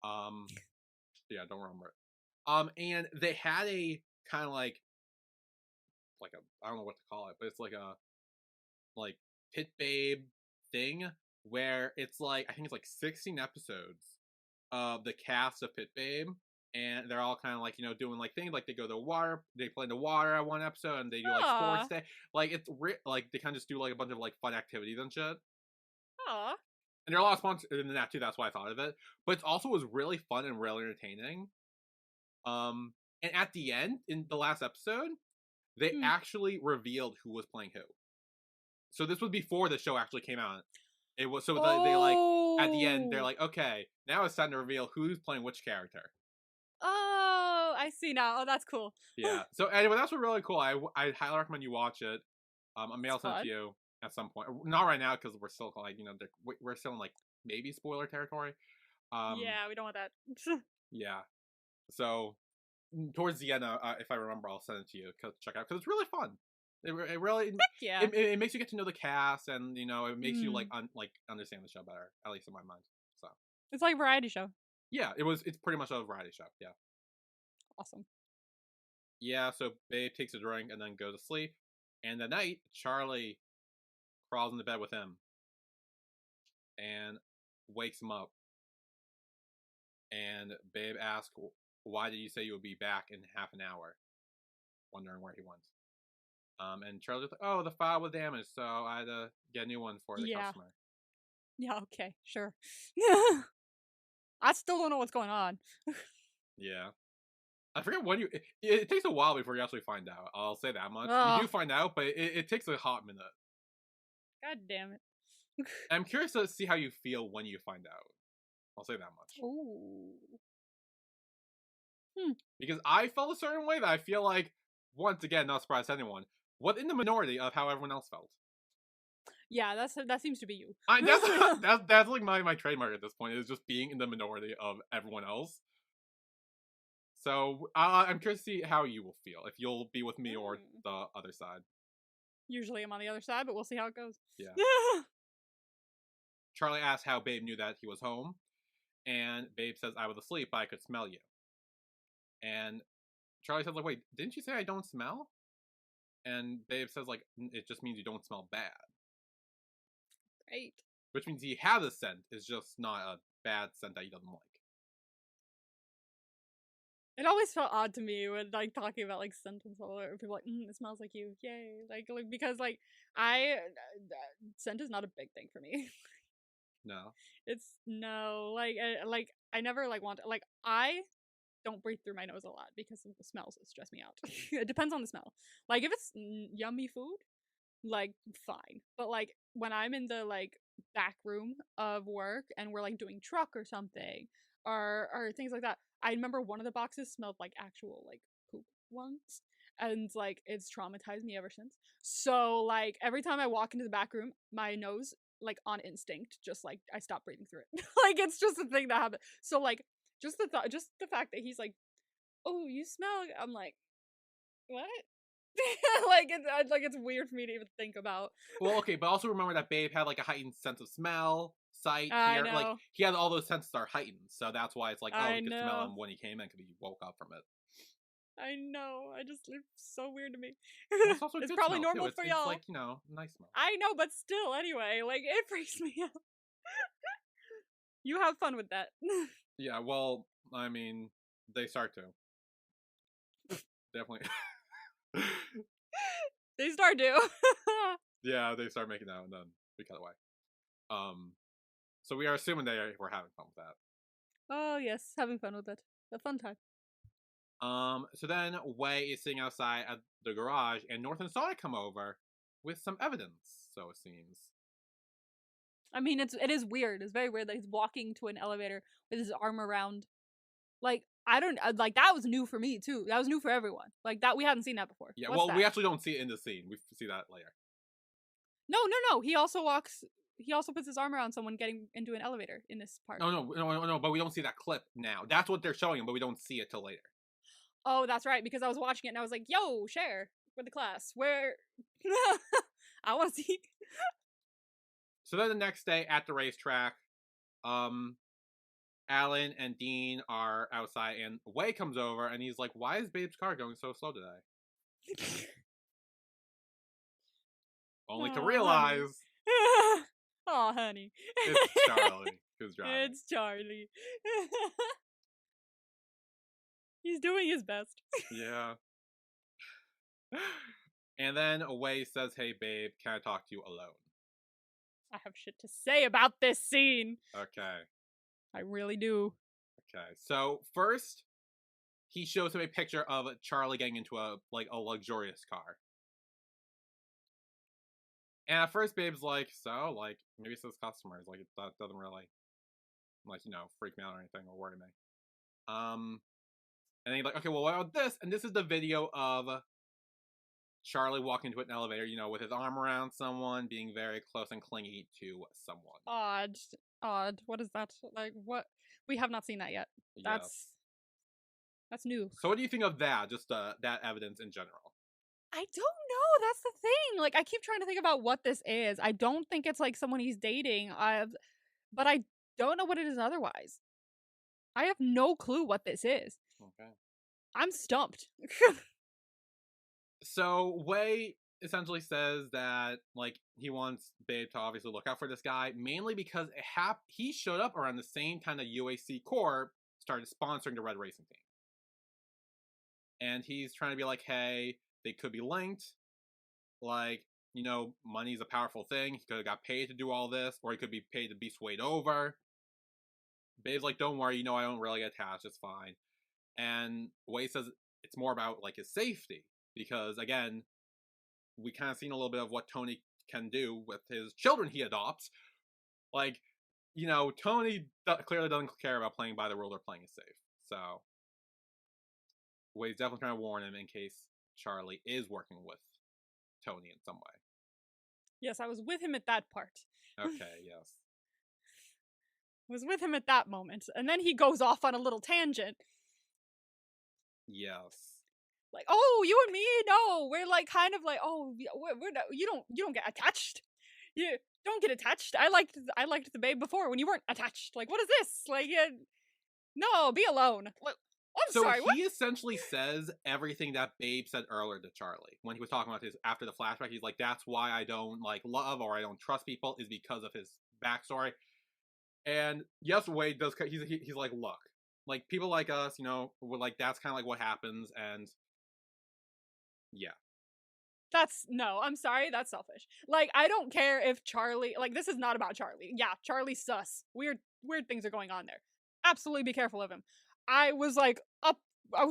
Yeah, don't remember it. And they had a kind of like a, I don't know what to call it, but it's like a Pit Babe thing where it's like, I think it's like 16 episodes of the cast of Pit Babe. And they're all kind of like, doing like things like they go to the water, they play in the water at one episode, and they do like sports day. Like it's like they kind of just do like a bunch of like fun activities and shit. Aww. And there are a lot of sponsors in that too. That's why I thought of it. But it also was really fun and really entertaining. And at the end, in the last episode, they actually revealed who was playing who. So this was before the show actually came out. It was so they like at the end they're like, okay, now it's time to reveal who's playing which character. Oh, I see now. Oh, that's cool. Yeah. So anyway, that's really cool. I highly recommend you watch it. I may also send it fun. to you at some point. Not right now because we're still like we're still in like maybe spoiler territory. Yeah, we don't want that. Yeah. So towards the end, if I remember, I'll send it to you to check out because it's really fun. It really Heck yeah. it makes you get to know the cast, and it makes you like understand the show better, at least in my mind. So It's like a variety show. yeah, it's pretty much a variety show. Yeah. Awesome. Yeah. So Babe takes a drink and then goes to sleep, and at night Charlie crawls into bed with him and wakes him up. And Babe asks, "Why did you say you would be back in half an hour?" Wondering where he went. And Charlie's like, "Oh, the file was damaged, so I had to get a new one for the customer." Yeah, okay, sure. I still don't know what's going on. Yeah. I forget when it takes a while before you actually find out. I'll say that much. You do find out, but it takes a hot minute. God damn it. I'm curious to see how you feel when you find out. I'll say that much. Ooh. Because I felt a certain way that I feel like, once again, not surprised to anyone, was in the minority of how everyone else felt. Yeah, that seems to be you. That's like my trademark at this point, is just being in the minority of everyone else. So I'm curious to see how you will feel, if you'll be with me or the other side. Usually I'm on the other side, but we'll see how it goes. Yeah. Charlie asks how Babe knew that he was home, and Babe says, "I was asleep, but I could smell you." And Charlie says, like, "Wait, didn't you say I don't smell?" And Babe says, like, "It just means you don't smell bad." Great. Which means he has a scent, it's just not a bad scent that he doesn't like. It always felt odd to me when like talking about like scent and stuff. People are like, it smells like you, yay! Like because like scent is not a big thing for me. No. It's no like I never like want like I don't breathe through my nose a lot because of the smells that stress me out. It depends on the smell. Like if it's yummy food, like fine. But like when I'm in the like back room of work and we're like doing truck or something or things like that. I remember one of the boxes smelled like actual like poop once. And like it's traumatized me ever since. So like every time I walk into the back room, my nose like on instinct just like I stop breathing through it. Like it's just a thing that happens. So like just the fact that he's like, "Oh, you smell," I'm like, "What?" like it's weird for me to even think about. Well, okay, but also remember that Babe had like a heightened sense of smell, sight, I hear. Like know. he had all those senses are heightened, so that's why it's like, oh, I you could smell know. him when he came in because he woke up from it. I know. It's so weird to me. Well, it's also It's good probably smell, normal too. for It's y'all. like, nice smell. I know, but still, anyway, like it freaks me out. You have fun with that. Yeah, well, I mean, they start to. Definitely. They start to. Yeah, they start making out and then we cut away. So we are assuming they were having fun with that. Oh yes, having fun with it. A fun time. So then Wei is sitting outside at the garage, and North and Sonic come over with some evidence, so it seems. I mean, it is weird. It's very weird that he's walking to an elevator with his arm around. Like I don't like that was new for me too. That was new for everyone. Like that we hadn't seen that before. Yeah, What's that? We actually don't see it in the scene. We see that later. No. He also walks. He also puts his arm around someone getting into an elevator in this part. No. But we don't see that clip now. That's what they're showing, but we don't see it till later. Oh, that's right. Because I was watching it and I was like, "Yo, share for the class. Where I want to see." So then the next day at the racetrack, Alan and Dean are outside, and Wei comes over, and he's like, "Why is Babe's car going so slow today?" Only to realize, oh, honey, it's Charlie who's driving. It's Charlie. He's doing his best. Yeah. And then Wei says, "Hey, babe, can I talk to you alone?" I have shit to say about this scene. Okay. I really do. Okay. So first, he shows him a picture of Charlie getting into a luxurious car. And at first, Babe's like, "So, like, maybe it's his customers. Like, that doesn't really, like, freak me out or anything or worry me." And then he's like, okay, well, what about this? And this is the video of Charlie walking into an elevator, you know, with his arm around someone, being very close and clingy to someone. Odd. What is that? Like, what? We have not seen that yet. That's new. So what do you think of that? Just that evidence in general? I don't know. That's the thing. Like, I keep trying to think about what this is. I don't think it's like someone he's dating. But I don't know what it is otherwise. I have no clue what this is. Okay. I'm stumped. So Wei essentially says that like he wants Babe to obviously look out for this guy, mainly because he showed up around the same time that UAC Corp started sponsoring the Red Racing Team. And he's trying to be like, hey, they could be linked. Like, you know, money's a powerful thing. He could have got paid to do all this, or he could be paid to be swayed over. Babe's like, don't worry, you know, I don't really get attached, it's fine. And Wei says it's more about like his safety. Because again, we kind of seen a little bit of what Tony can do with his children he adopts. Like, you know, Tony clearly doesn't care about playing by the rule or playing it safe. So Wade's definitely trying to warn him in case Charlie is working with Tony in some way. Yes, I was with him at that part. Okay, yes. Was with him at that moment. And then he goes off on a little tangent. Yes. Like, oh, you and me, no, we're like kind of like, oh, we're not, you don't get attached. You don't get attached. I liked the Babe before when you weren't attached. Like, what is this? Like, no, be alone. I'm sorry. He essentially says everything that Babe said earlier to Charlie when he was talking about his after the flashback. He's like, that's why I don't like love or I don't trust people is because of his backstory. And yes, Wade does. He's like, look, like people like us, you know, we're like that's kind of like what happens, and yeah. I'm sorry, that's selfish. Like, I don't care if Charlie, like, this is not about Charlie. Yeah, Charlie's sus. Weird things are going on there. Absolutely be careful of him. I was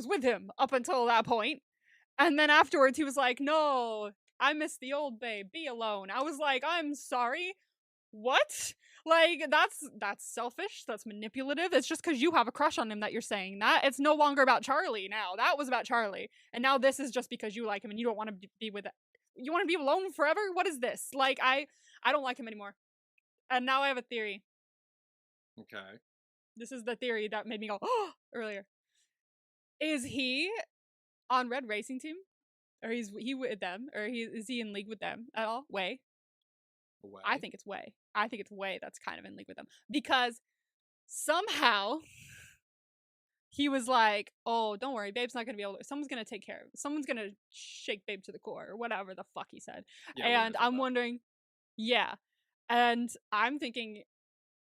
with him up until that point. And then afterwards he was like, no, I miss the old Babe, be alone. I was like, I'm sorry. What? Like, that's selfish, that's manipulative. It's just because you have a crush on him that you're saying that. It's no longer about Charlie now. That was about Charlie. And now this is just because you like him and you don't want to be with it. You want to be alone forever? What is this? Like, I don't like him anymore. And now I have a theory. Okay. This is the theory that made me go, oh, earlier. Is he on Red Racing Team? Or is he with them? Or is he in league with them at all? Wei? I think it's Wei. I think it's Wei that's kind of in league with them. Because somehow he was like, oh, don't worry, Babe's not going to be able to, someone's going to take care of it. Someone's going to shake Babe to the core, or whatever the fuck he said. Yeah, and I'm wondering, yeah. And I'm thinking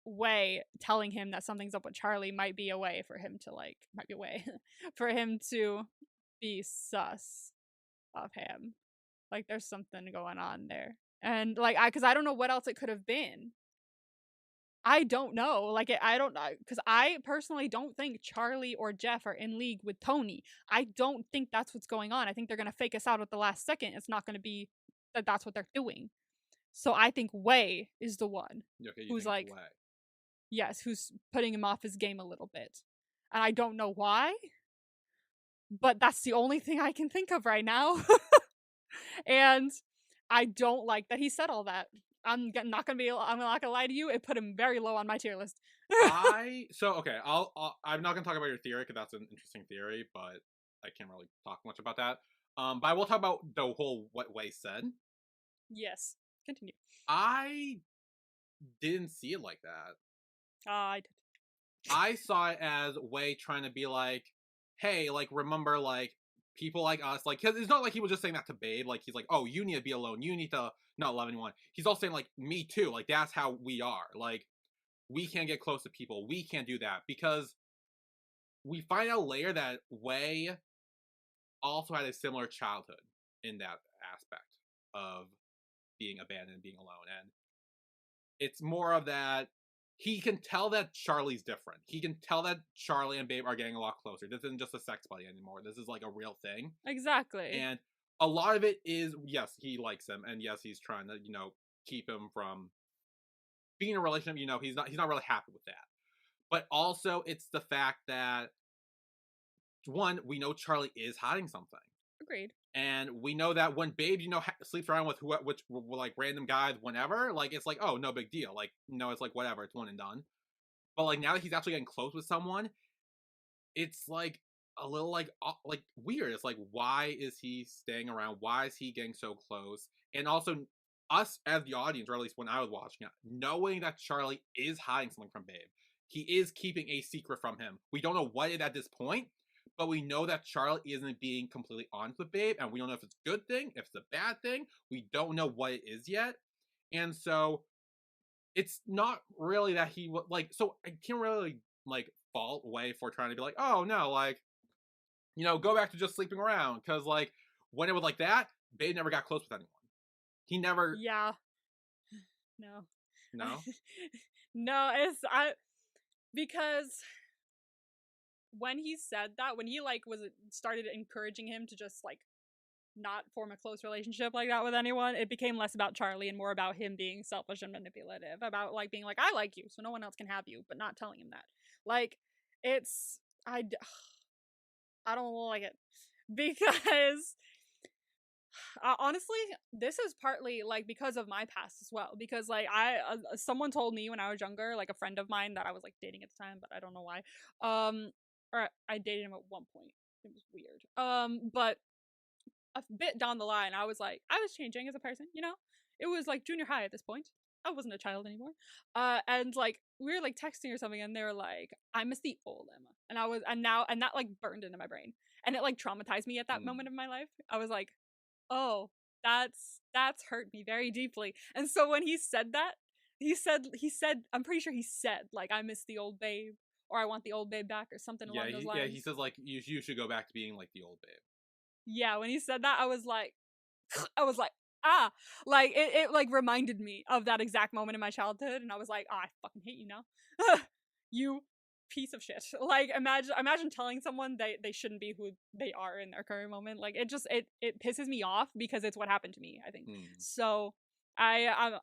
Wei telling him that something's up with Charlie might be a way for him to for him to be sus of him. Like, there's something going on there. And, like, because I don't know what else it could have been. I don't know. Like, I don't know. Because I personally don't think Charlie or Jeff are in league with Tony. I don't think that's what's going on. I think they're going to fake us out at the last second. It's not going to be that that's what they're doing. So I think Wei is the one who's like, yes, who's putting him off his game a little bit. And I don't know why. But that's the only thing I can think of right now. And I don't like that he said all that. I'm not gonna lie to you. It put him very low on my tier list. I'm not gonna talk about your theory because that's an interesting theory, but I can't really talk much about that. But I will talk about the whole what Wei said. Yes, continue. I didn't see it like that. I did. I saw it as Wei trying to be like, hey, like remember, like people like us, like, cause it's not like he was just saying that to Babe. Like he's like, oh, you need to be alone. You need to not love anyone. He's also saying like, me too. Like that's how we are. Like we can't get close to people. We can't do that because we find out later that Wei also had a similar childhood in that aspect of being abandoned and being alone. And it's more of that. He can tell that Charlie's different. He can tell that Charlie and Babe are getting a lot closer. This isn't just a sex buddy anymore. This is like a real thing. Exactly. And a lot of it is, yes, he likes him. And yes, he's trying to, you know, keep him from being in a relationship. You know, he's not really happy with that. But also it's the fact that one, we know Charlie is hiding something. Agreed. And we know that when Babe, sleeps around with which like random guys whenever, like it's like, oh, no big deal. Like, it's like whatever, it's one and done. But like now that he's actually getting close with someone, it's like a little like weird. It's like, why is he staying around? Why is he getting so close? And also us as the audience, or at least when I was watching it, knowing that Charlie is hiding something from Babe. He is keeping a secret from him. We don't know what it is at this point, but we know that Charlie isn't being completely honest with Babe, and we don't know if it's a good thing, if it's a bad thing. We don't know what it is yet. And so it's not really that he like, so I can't really like fault Way for trying to be like, oh no, like, go back to just sleeping around, because like when it was like that, Babe never got close with anyone. He never. Yeah. No. No, because when he said that, when he like started encouraging him to just like not form a close relationship like that with anyone, it became less about Charlie and more about him being selfish and manipulative, about like being like, I like you, so no one else can have you, but not telling him that. Like, I don't like it, because honestly, this is partly like because of my past as well, because like someone told me when I was younger, like a friend of mine that I was like dating at the time, but I don't know why, or I dated him at one point, it was weird, but a bit down the line, I was changing as a person, it was like junior high at this point. I wasn't a child anymore. And like we were like texting or something, and they were like, I miss the old Emma. And that like burned into my brain. And it like traumatized me at that moment of my life. I was like, oh, that's hurt me very deeply. And so when he said that, he said, I'm pretty sure he said, like, I miss the old Babe, or I want the old Babe back, or something along those lines. Yeah, he says like you should go back to being like the old Babe. Yeah, when he said that, I was like, ah, like it like reminded me of that exact moment in my childhood, and I was like, I fucking hate you now. You piece of shit. Like, imagine telling someone they shouldn't be who they are in their current moment. Like, it pisses me off, because it's what happened to me, I think. So I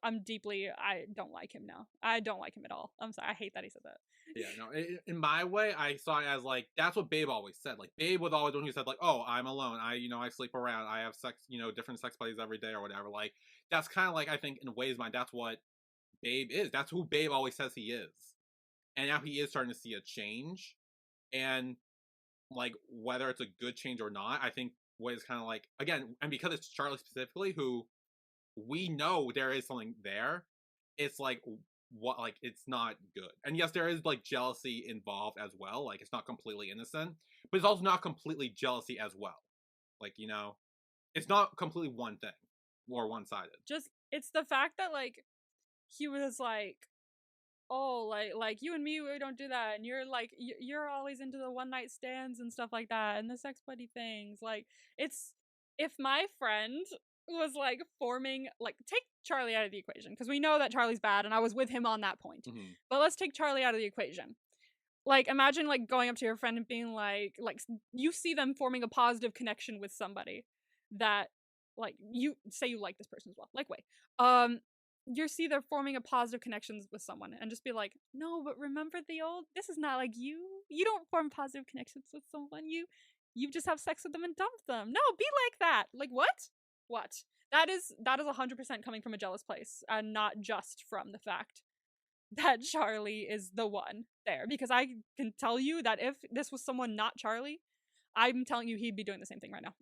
don't like him now. I don't like him at all. I'm sorry, I hate that he said that. Yeah, no, in my way, I saw it as like, that's what Babe always said. Like, Babe was always the one who said like, oh, I'm alone, I sleep around, I have sex, different sex buddies every day or whatever. Like, that's kind of like, I think in Way's mind, that's what Babe is. That's who Babe always says he is. And now he is starting to see a change. And like, whether it's a good change or not, I think Way is kind of like, again, and because it's Charlie specifically, who we know there is something there, it's like, what, like, it's not good. And yes, there is like jealousy involved as well, like it's not completely innocent, but it's also not completely jealousy as well. Like, it's not completely one thing or one-sided. Just, it's the fact that like he was like, oh, like you and me, we don't do that, and you're like, you're always into the one night stands and stuff like that, and the sex buddy things. Like, it's, if my friend was like forming, like, take Charlie out of the equation, because we know that Charlie's bad, and I was with him on that point. But let's take Charlie out of the equation. Like, imagine like going up to your friend and being like you see them forming a positive connection with somebody that, like, you say you like this person as well, like Way. You see they're forming a positive connections with someone, and just be like, no, but remember the old, this is not like you don't form positive connections with someone, you just have sex with them and dump them. No, be like that. Like, what? That is 100% coming from a jealous place, and not just from the fact that Charlie is the one there. Because I can tell you that if this was someone not Charlie, I'm telling you he'd be doing the same thing right now.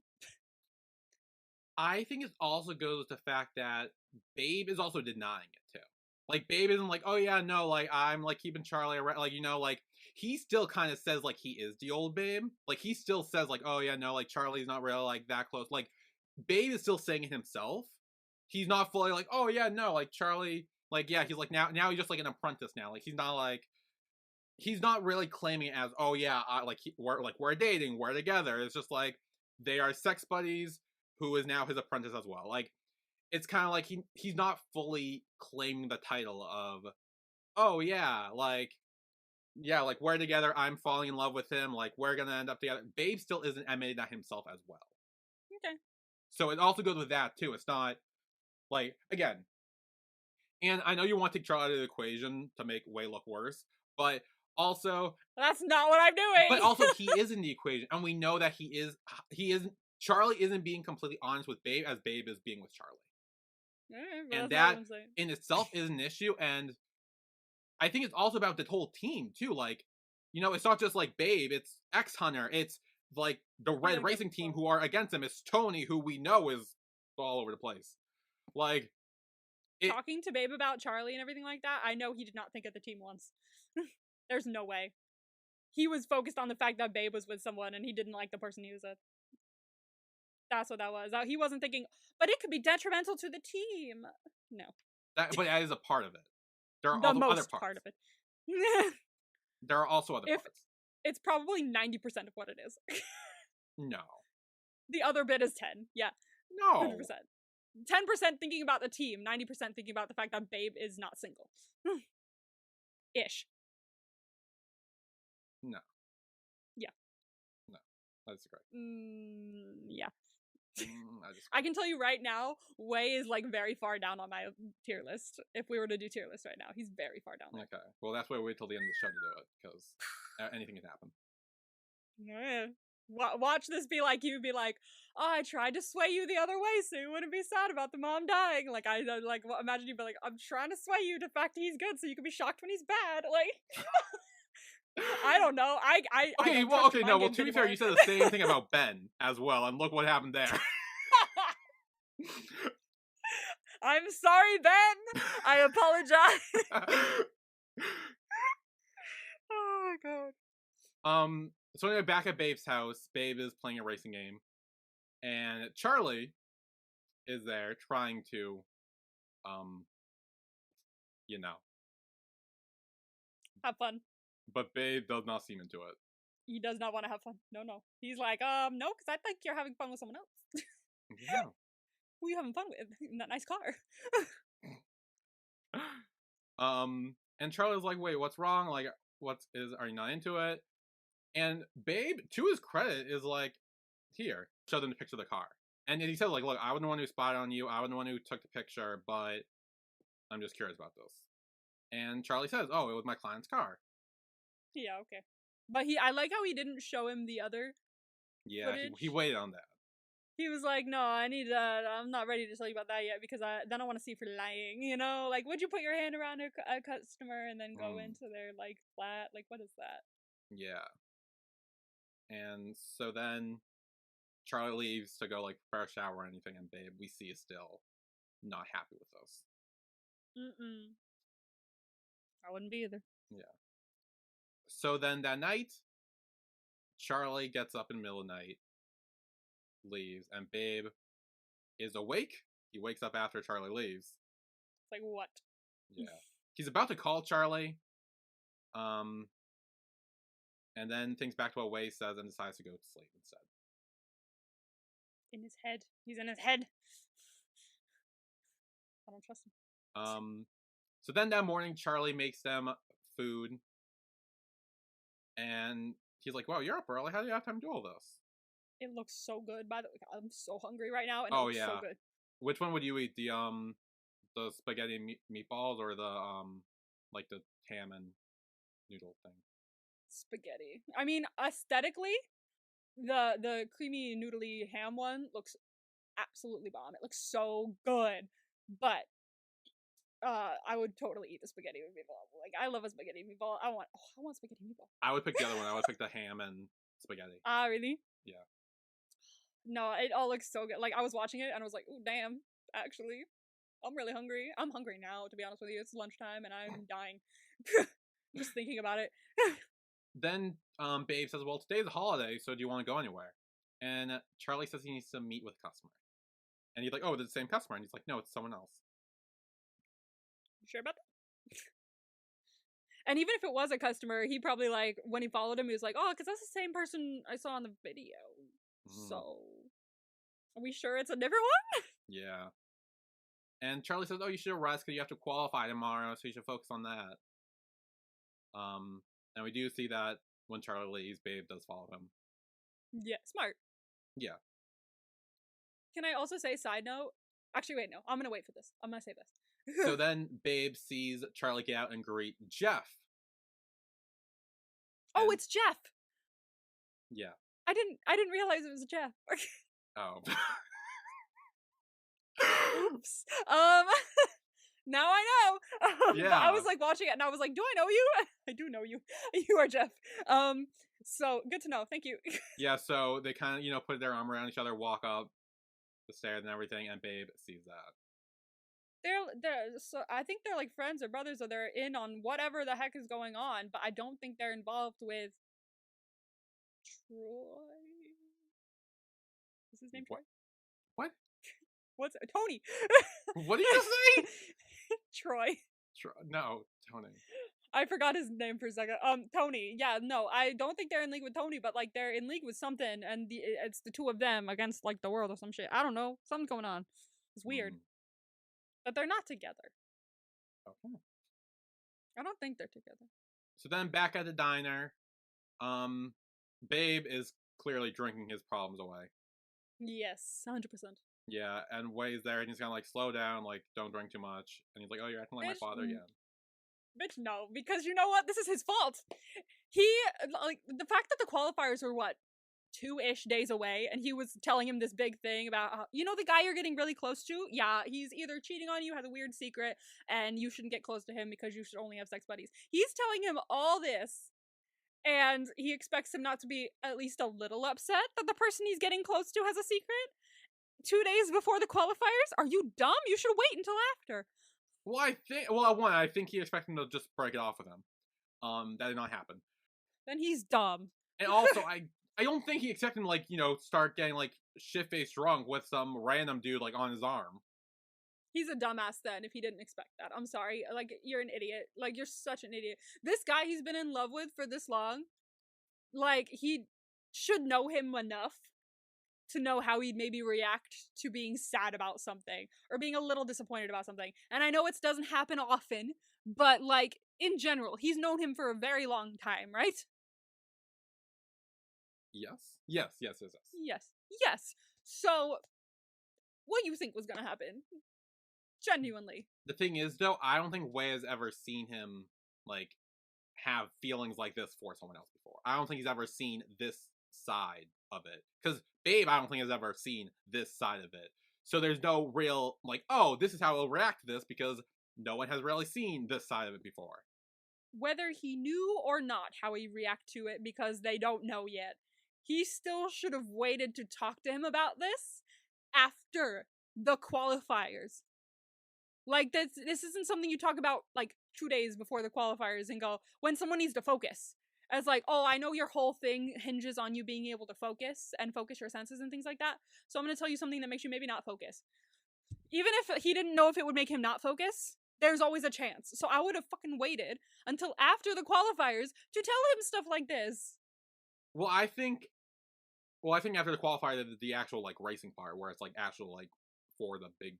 I think it also goes with the fact that Babe is also denying it too. Like, Babe isn't like, oh yeah, no, like, I'm like keeping Charlie around, like, like, he still kind of says like he is the old Babe. Like, he still says like, oh yeah, no, like, Charlie's not really like that close. Like, Babe is still saying it himself. He's not fully like, oh yeah, no, like, Charlie, like, yeah, he's like, now he's just like an apprentice now. Like, he's not really claiming it as, oh yeah, we're dating, we're together. It's just like, they are sex buddies, who is now his apprentice as well. Like, it's kind of like he's not fully claiming the title of, oh yeah, like we're together, I'm falling in love with him, like we're gonna end up together. Babe still isn't admitting that himself as well. Okay. So it also goes with that too. It's not like, again, and I know you want to take Charlie out of the equation to make Way look worse, but Also, that's not what I'm doing. But also, he is in the equation, and we know that he isn't. Charlie isn't being completely honest with Babe, as Babe is being with Charlie. And that in itself is an issue, and I think it's also about the whole team too. Like, it's not just like Babe, it's X-Hunter, it's like the Red Racing team who are against him. It's Tony, who we know is all over the place. Like, talking to Babe about Charlie and everything like that, I know he did not think of the team once. There's no way. He was focused on the fact that Babe was with someone and he didn't like the person he was with. That's what that was. He wasn't thinking, but it could be detrimental to the team. No. But that is a part of it. There are also other parts. Part of it. There are also other parts. It's probably 90% of what it is. No. The other bit is 10. Yeah. No. 100%. 10% thinking about the team, 90% thinking about the fact that Babe is not single. Ish. No. Yeah. No. I disagree. Yeah. I can tell you right now, Wei is like very far down on my tier list. If we were to do tier list right now, he's very far down there. Okay. Well, that's why we wait till the end of the show to do it, because anything can happen. Yeah. Watch this be like you, be like, oh, I tried to sway you the other way so you wouldn't be sad about the mom dying. Like, imagine you be like, I'm trying to sway you to the fact that he's good so you can be shocked when he's bad. Like, I don't know. Well, to be fair, you said the same thing about Ben as well, and look what happened there. I'm sorry, Ben. I apologize. Oh my god. So anyway, back at Babe's house, Babe is playing a racing game, and Charlie is there trying to, have fun. But Babe does not seem into it. He does not want to have fun. No. He's like, no, because I think you're having fun with someone else. Yeah. Who are you having fun with in that nice car? And Charlie's like, wait, what's wrong? Like, are you not into it? And Babe, to his credit, is like, here, show them the picture of the car. And he says, like, look, I was the one who spotted on you. I was the one who took the picture, but I'm just curious about this. And Charlie says, oh, it was my client's car. Yeah, okay. But I like how he didn't show him the other footage. He waited on that. He was like, no, I'm not ready to tell you about that yet because then I want to see if you're lying, Like, would you put your hand around a customer and then go into their, like, flat? Like, what is that? Yeah. And so then Charlie leaves to go, like, prepare a shower or anything, and Babe, we see, is still not happy with this. I wouldn't be either. Yeah. So then that night, Charlie gets up in the middle of the night, leaves, and Babe is awake. He wakes up after Charlie leaves. It's like, what? Yeah. He's about to call Charlie. And then thinks back to what Wei says and decides to go to sleep instead. In his head. He's in his head. I don't trust him. So then that morning, Charlie makes them food. And he's like, wow, you're up early. How do you have time to do all this? It looks so good, by the way. I'm so hungry right now, and it looks so good. Which one would you eat? The spaghetti meatballs or the like the ham and noodle thing? Spaghetti. I mean, aesthetically, the creamy noodly ham one looks absolutely bomb. It looks so good, but I would totally eat the spaghetti meatball. Like, I love a spaghetti meatball. I want spaghetti meatball. I would pick the other one. I would pick the ham and spaghetti. Ah, really? Yeah. No, it all looks so good. Like, I was watching it and I was like, oh, damn, actually, I'm really hungry. I'm hungry now, to be honest with you. It's lunchtime and I'm dying. Just thinking about it. Then Babe says, well, today's a holiday, so do you want to go anywhere? And Charlie says he needs to meet with a customer. And he's like, oh, it's the same customer. And he's like, no, it's someone else. You sure about that? And even if it was a customer, he probably, like, when he followed him, he was like, oh, because that's the same person I saw in the video. So, are we sure it's a different one? Yeah. And Charlie says, oh, you should rest because you have to qualify tomorrow, so you should focus on that. And we do see that when Charlie leaves, Babe does follow him. Yeah, smart. Yeah. Can I also say, side note? Actually, wait, no. I'm going to wait for this. I'm going to say this. So then Babe sees Charlie get out and greet Jeff. Oh, it's Jeff. Yeah. I didn't realize it was Jeff. Oh. Oops. Now I know. Yeah. But I was like watching it and I was like, do I know you? I do know you. You are Jeff. So good to know. Thank you. Yeah, so they kind of, put their arm around each other, walk up the stairs and everything, and Babe sees that. So I think they're like friends or brothers, or they're in on whatever the heck is going on, but I don't think they're involved with Troy. Is his name Troy? What? What's Tony? What did you say? Troy. No, Tony. I forgot his name for a second. Tony. Yeah, no, I don't think they're in league with Tony, but like they're in league with something, and it's the two of them against like the world or some shit. I don't know. Something's going on. It's weird. But they're not together. Okay. I don't think they're together. So then back at the diner, Babe is clearly drinking his problems away. Yes, 100%. Yeah, and Wei's there, and he's kind of like, slow down, like, don't drink too much. And he's like, oh, you're acting like my father again. Bitch, no, because you know what? This is his fault. Like, the fact that the qualifiers were, 2-ish days away, and he was telling him this big thing about, the guy you're getting really close to? Yeah, he's either cheating on you, has a weird secret, and you shouldn't get close to him because you should only have sex buddies. He's telling him all this, and he expects him not to be at least a little upset that the person he's getting close to has a secret? 2 days before the qualifiers? Are you dumb? You should wait until after. Well, I think he expected him to just break it off with him. That did not happen. Then he's dumb. And also, I don't think he expected him, like, start getting, like, shit-faced drunk with some random dude, like, on his arm. He's a dumbass then if he didn't expect that. I'm sorry. Like, you're an idiot. Like, you're such an idiot. This guy he's been in love with for this long, like, he should know him enough to know how he'd maybe react to being sad about something or being a little disappointed about something. And I know it doesn't happen often, but like in general, he's known him for a very long time, right? Yes. So what do you think was gonna happen? Genuinely. The thing is, though, I don't think Wei has ever seen him, like, have feelings like this for someone else before. I don't think he's ever seen this side of it. Because Babe, I don't think has ever seen this side of it. So there's no real, like, oh, this is how he'll react to this, because no one has really seen this side of it before. Whether he knew or not how he react to it, because they don't know yet, he still should have waited to talk to him about this after the qualifiers. Like, this isn't something you talk about, like, 2 days before the qualifiers and go, when someone needs to focus. As like, oh, I know your whole thing hinges on you being able to focus and focus your senses and things like that. So I'm going to tell you something that makes you maybe not focus. Even if he didn't know if it would make him not focus, there's always a chance. So I would have fucking waited until after the qualifiers to tell him stuff like this. Well, I think after the qualifier, the actual, like, racing part, where it's, like, actual, like, for the big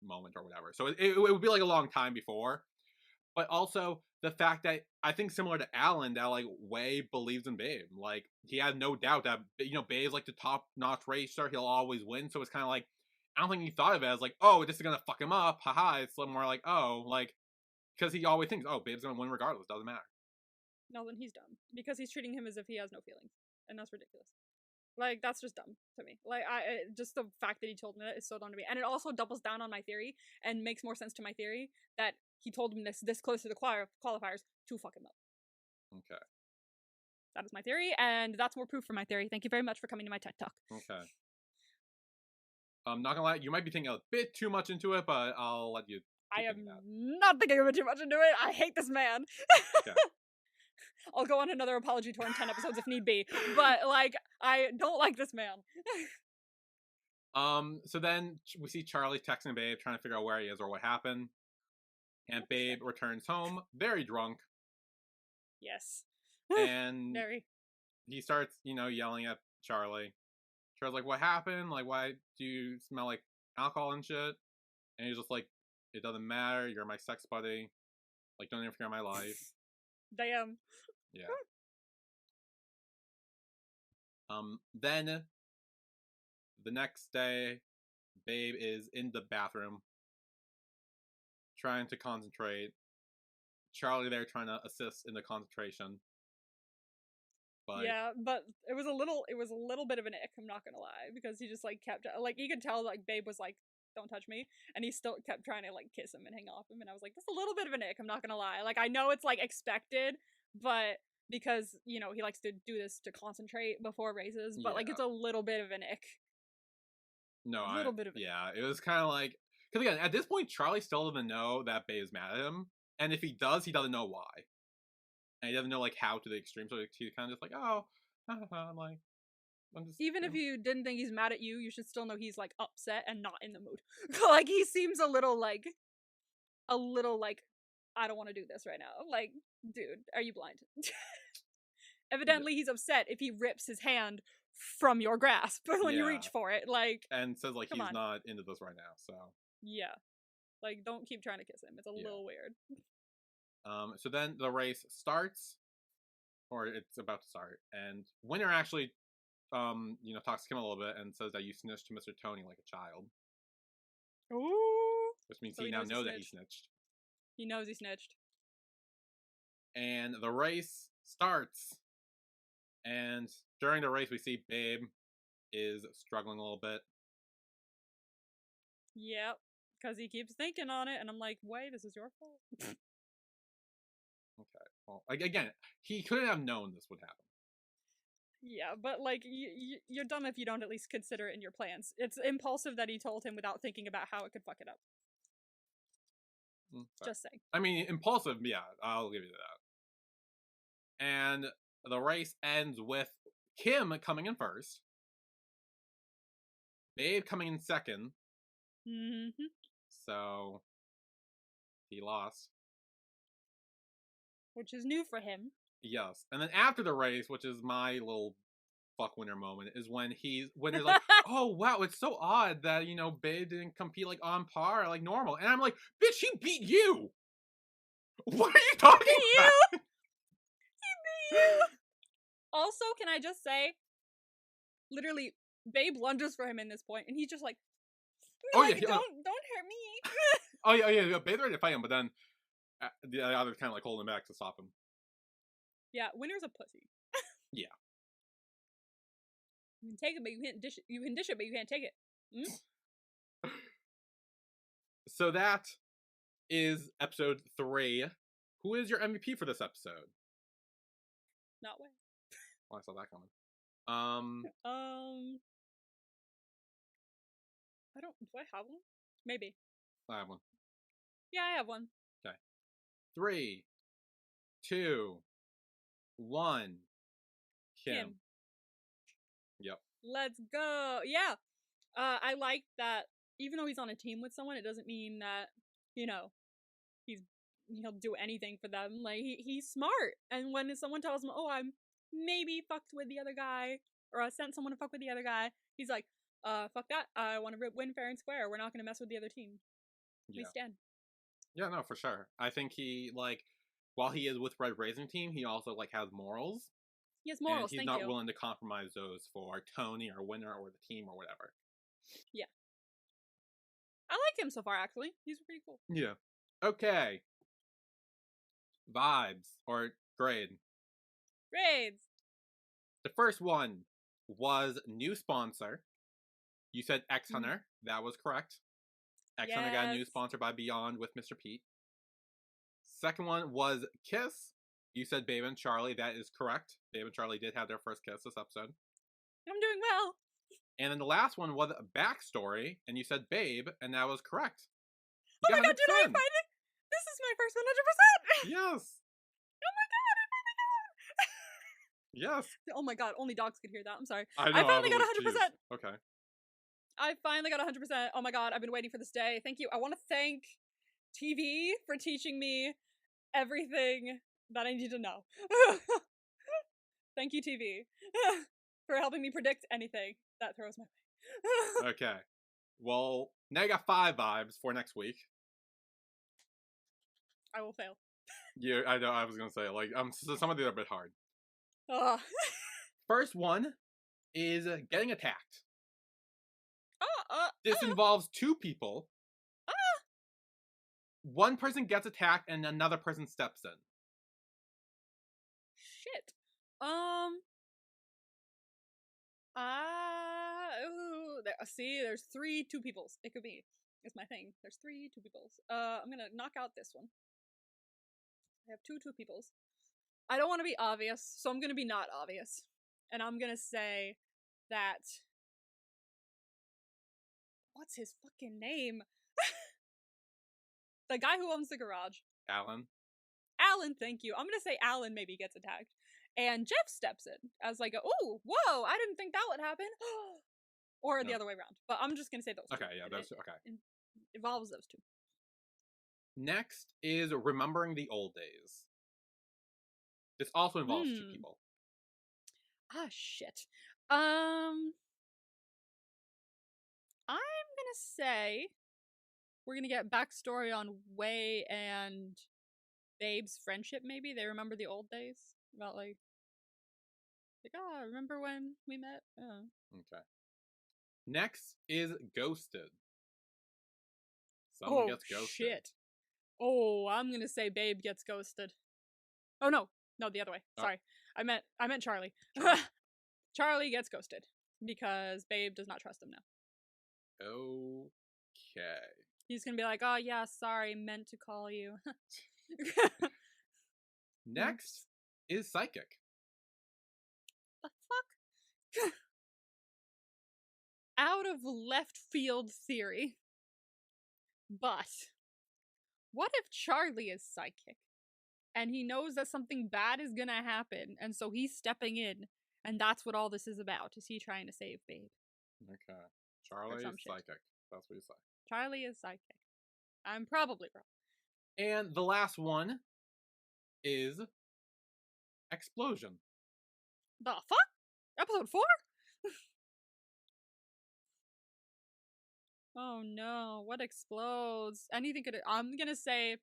moment or whatever. So it would be, like, a long time before. But also, the fact that, I think similar to Alan, that, like, Wei believes in Babe. Like, he had no doubt that, Babe's, like, the top-notch racer, he'll always win. So it's kind of like, I don't think he thought of it as, like, oh, this is gonna fuck him up, haha. It's a little more like, oh, like, because he always thinks, oh, Babe's gonna win regardless, doesn't matter. No, then he's dumb. Because he's treating him as if he has no feelings. And that's ridiculous. Like, that's just dumb to me. Like, just the fact that he told me that is so dumb to me. And it also doubles down on my theory and makes more sense to my theory that he told him this close to the qualifiers to fuck him up. Okay. That is my theory, and that's more proof for my theory. Thank you very much for coming to my TED Talk. Okay. I'm not gonna lie, you might be thinking a bit too much into it, but I'll let you. I am not thinking a bit too much into it. I hate this man. Okay. I'll go on another apology tour in 10 episodes if need be. But, like, I don't like this man. So then we see Charlie texting Babe, trying to figure out where he is or what happened. And Babe returns home, very drunk. Yes. And very. He starts, yelling at Charlie. Charlie's like, what happened? Like, why do you smell like alcohol and shit? And he's just like, it doesn't matter. You're my sex buddy. Like, don't interfere in my life. Damn. Yeah. Then the next day, Babe is in the bathroom trying to concentrate. Charlie there trying to assist in the concentration. But yeah, but it was a little bit of an ick, I'm not gonna lie, because he just like kept like you could tell like Babe was like, don't touch me, and he still kept trying to like kiss him and hang off him, and I was like, that's a little bit of an ick, I'm not gonna lie. Like I know it's like expected, but because he likes to do this to concentrate before races, but like it's a little bit of an ick. No, a little bit of it was kind of like, because again, at this point, Charlie still doesn't know that Babe's mad at him, and if he does, he doesn't know why, and he doesn't know like how to the extreme. So he's kind of just like, oh, like, I'm just, even if you didn't think he's mad at you, you should still know he's like upset and not in the mood. Like he seems a little like, I don't want to do this right now. Like, dude, are you blind? Evidently, he's upset if he rips his hand from your grasp when you reach for it. Like, and says like he's not into this right now. So yeah, like don't keep trying to kiss him. It's a little weird. So then the race starts, or it's about to start, and Winner actually, talks to him a little bit and says that you snitched to Mr. Tony like a child. Ooh. Which means he now knows that he snitched. He knows he snitched. And the race starts. And during the race, we see Babe is struggling a little bit. Yep, because he keeps thinking on it, and I'm like, wait, this is your fault? Okay, well, again, he couldn't have known this would happen. Yeah, but like, you're dumb if you don't at least consider it in your plans. It's impulsive that he told him without thinking about how it could fuck it up. Just saying. I mean, impulsive, yeah, I'll give you that. And the race ends with Kim coming in first, Babe coming in second. Mm-hmm. So he lost, which is new for him. Yes, and then after the race, which is my little fuck Winner moment, is when Winner's like, oh wow, it's so odd that Babe didn't compete like on par, like normal, and I'm like, bitch, he beat you. What are you talking about? He beat you. Also, can I just say, literally, Babe lunges for him in this point, and he's just like, don't hurt me. Oh yeah. Babe's ready to fight him, but then the other kind of like holding him back to stop him. Yeah, Winner's a pussy. Yeah. You can take it, but you can't dish it. You can dish it, but you can't take it. So that is episode 3. Who is your MVP for this episode? Not way. Oh, I saw that coming. I don't. Do I have one? Maybe. I have one. Yeah, I have one. Okay. 3, 2, 1. Kim. Yep. Let's go. Yeah. I like that even though he's on a team with someone, it doesn't mean that, he'll do anything for them. Like, he's smart. And when someone tells him, oh, I'm maybe fucked with the other guy, or I sent someone to fuck with the other guy, he's like, fuck that. I want to win fair and square. We're not going to mess with the other team. We stand. Yeah, no, for sure. I think he, while he is with Red Raisin Team, he also, has morals. He has morals, and he's not willing to compromise those for Tony or Winner or the team or whatever. Yeah. I like him so far, actually. He's pretty cool. Yeah. Okay. Vibes or grade. Grades. The first one was new sponsor. You said X Hunter. That was correct. X Hunter got a new sponsor by Beyond with Mr. Pete. Second one was Kiss. You said Babe and Charlie. That is correct. Babe and Charlie did have their first kiss this episode. I'm doing well. And then the last one was Backstory, and you said Babe, and that was correct. Oh my god, did I find it? This is my first 100%! Yes! Oh my god, I finally got it! Yes! Oh my god, only dogs could hear that. I'm sorry. I finally got 100%! Geez. Okay. I finally got 100%. Oh my god, I've been waiting for this day. Thank you. I want to thank TV for teaching me everything that I need to know. Thank you, TV, for helping me predict anything that throws my way. Okay. Well, now you got 5 vibes for next week. I will fail. Yeah, I know. I was gonna say, some of these are a bit hard. Ugh. First one is getting attacked. This involves 2 people. One person gets attacked and another person steps in. Shit. See, there's 3 two peoples. It could be. It's my thing. There's 3 two peoples. I'm gonna knock out this one. I have 2 two peoples. I don't want to be obvious, so I'm gonna be not obvious. And I'm gonna say that... What's his fucking name? The guy who owns the garage. Alan? Alan, thank you. I'm gonna say Alan maybe gets attacked. And Jeff steps in as like, oh, whoa, I didn't think that would happen. Or the other way around. But I'm just gonna say those 2. Okay, yeah, those 2, okay. It involves those 2. Next is Remembering the Old Days. This also involves 2 people. Ah, shit. I'm gonna say we're gonna get backstory on Wei and Babe's friendship, maybe. They remember the old days. About like remember when we met? Okay. Next is Ghosted. Someone gets ghosted. Shit. Oh, I'm gonna say Babe gets ghosted. Oh no, the other way. Sorry, I meant Charlie. Charlie gets ghosted because Babe does not trust him now. Okay. He's gonna be like, oh yeah, sorry, meant to call you. Next is Psychic. The fuck? Out of left field theory. But what if Charlie is psychic and he knows that something bad is gonna happen, and so he's stepping in, and that's what all this is about? Is he trying to save Babe? Okay. Charlie is psychic. That's what you say. Charlie is psychic. I'm probably wrong. And the last one is Explosion. The fuck? Episode 4? Oh no, what explodes? Anything could... I'm gonna say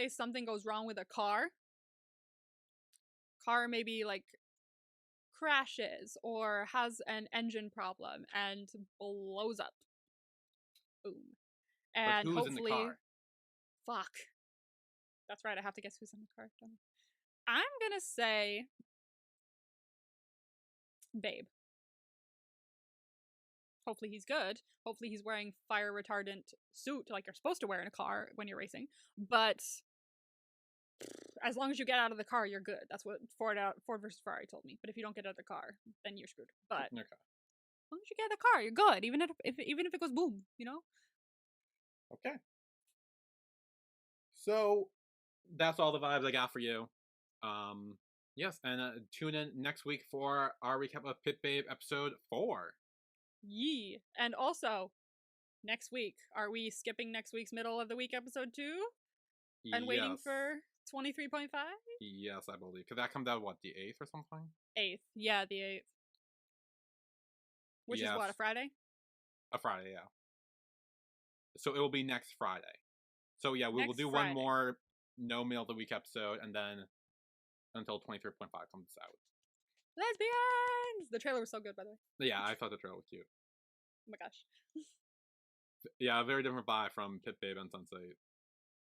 something goes wrong with a car. Car maybe like crashes or has an engine problem and blows up. Boom. And who's hopefully... in the car? Fuck. That's right, I have to guess who's in the car. I'm gonna say Babe. Hopefully he's good. Hopefully he's wearing fire retardant suit like you're supposed to wear in a car when you're racing. But as long as you get out of the car, you're good. That's what Ford versus Ferrari told me. But if you don't get out of the car, then you're screwed. But okay. As long as you get out of the car, you're good. Even if it goes boom, you know? Okay. So that's all the vibes I got for you. Yes, and tune in next week for our recap of Pit Babe episode 4. Yee. And also, next week, are we skipping next week's middle of the week episode 2? And waiting for 23.5? Yes, I believe. Because that comes out, what, the 8th or something? 8th. Yeah, the 8th. Which is what, a Friday? A Friday, yeah. So it will be next Friday. So yeah, we will do Friday. One more No Meal of the Week episode, and then until 23.5 comes out. Lesbians! The trailer was so good, by the way. Yeah, I thought the trailer was cute. Oh my gosh. Yeah, a very different vibe from Pit Babe and Sense8.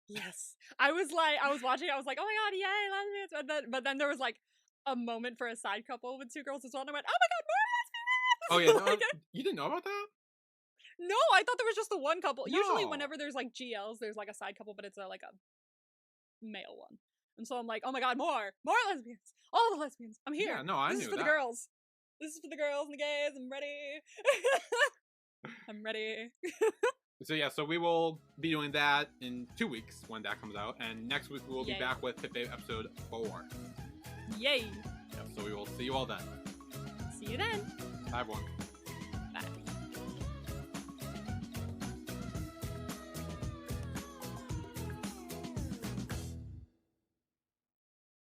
Yes. I was watching, I was like, oh my god, yay, lesbians! But then there was like a moment for a side couple with 2 girls as well, and I went, oh my god, more lesbians! Oh yeah, no, you didn't know about that? No, I thought there was just the one couple. No. Usually whenever there's like GLs, there's like a side couple, but it's like a male one. And so I'm like, oh my god, more lesbians. All the lesbians. I'm here. Yeah, no, I knew that. This is for the girls. This is for the girls and the gays. I'm ready. I'm ready. So yeah, so we will be doing that in 2 weeks when that comes out. And next week we will be back with Pit Babe episode 4. Yay. Yeah, so we will see you all then. See you then. Bye everyone.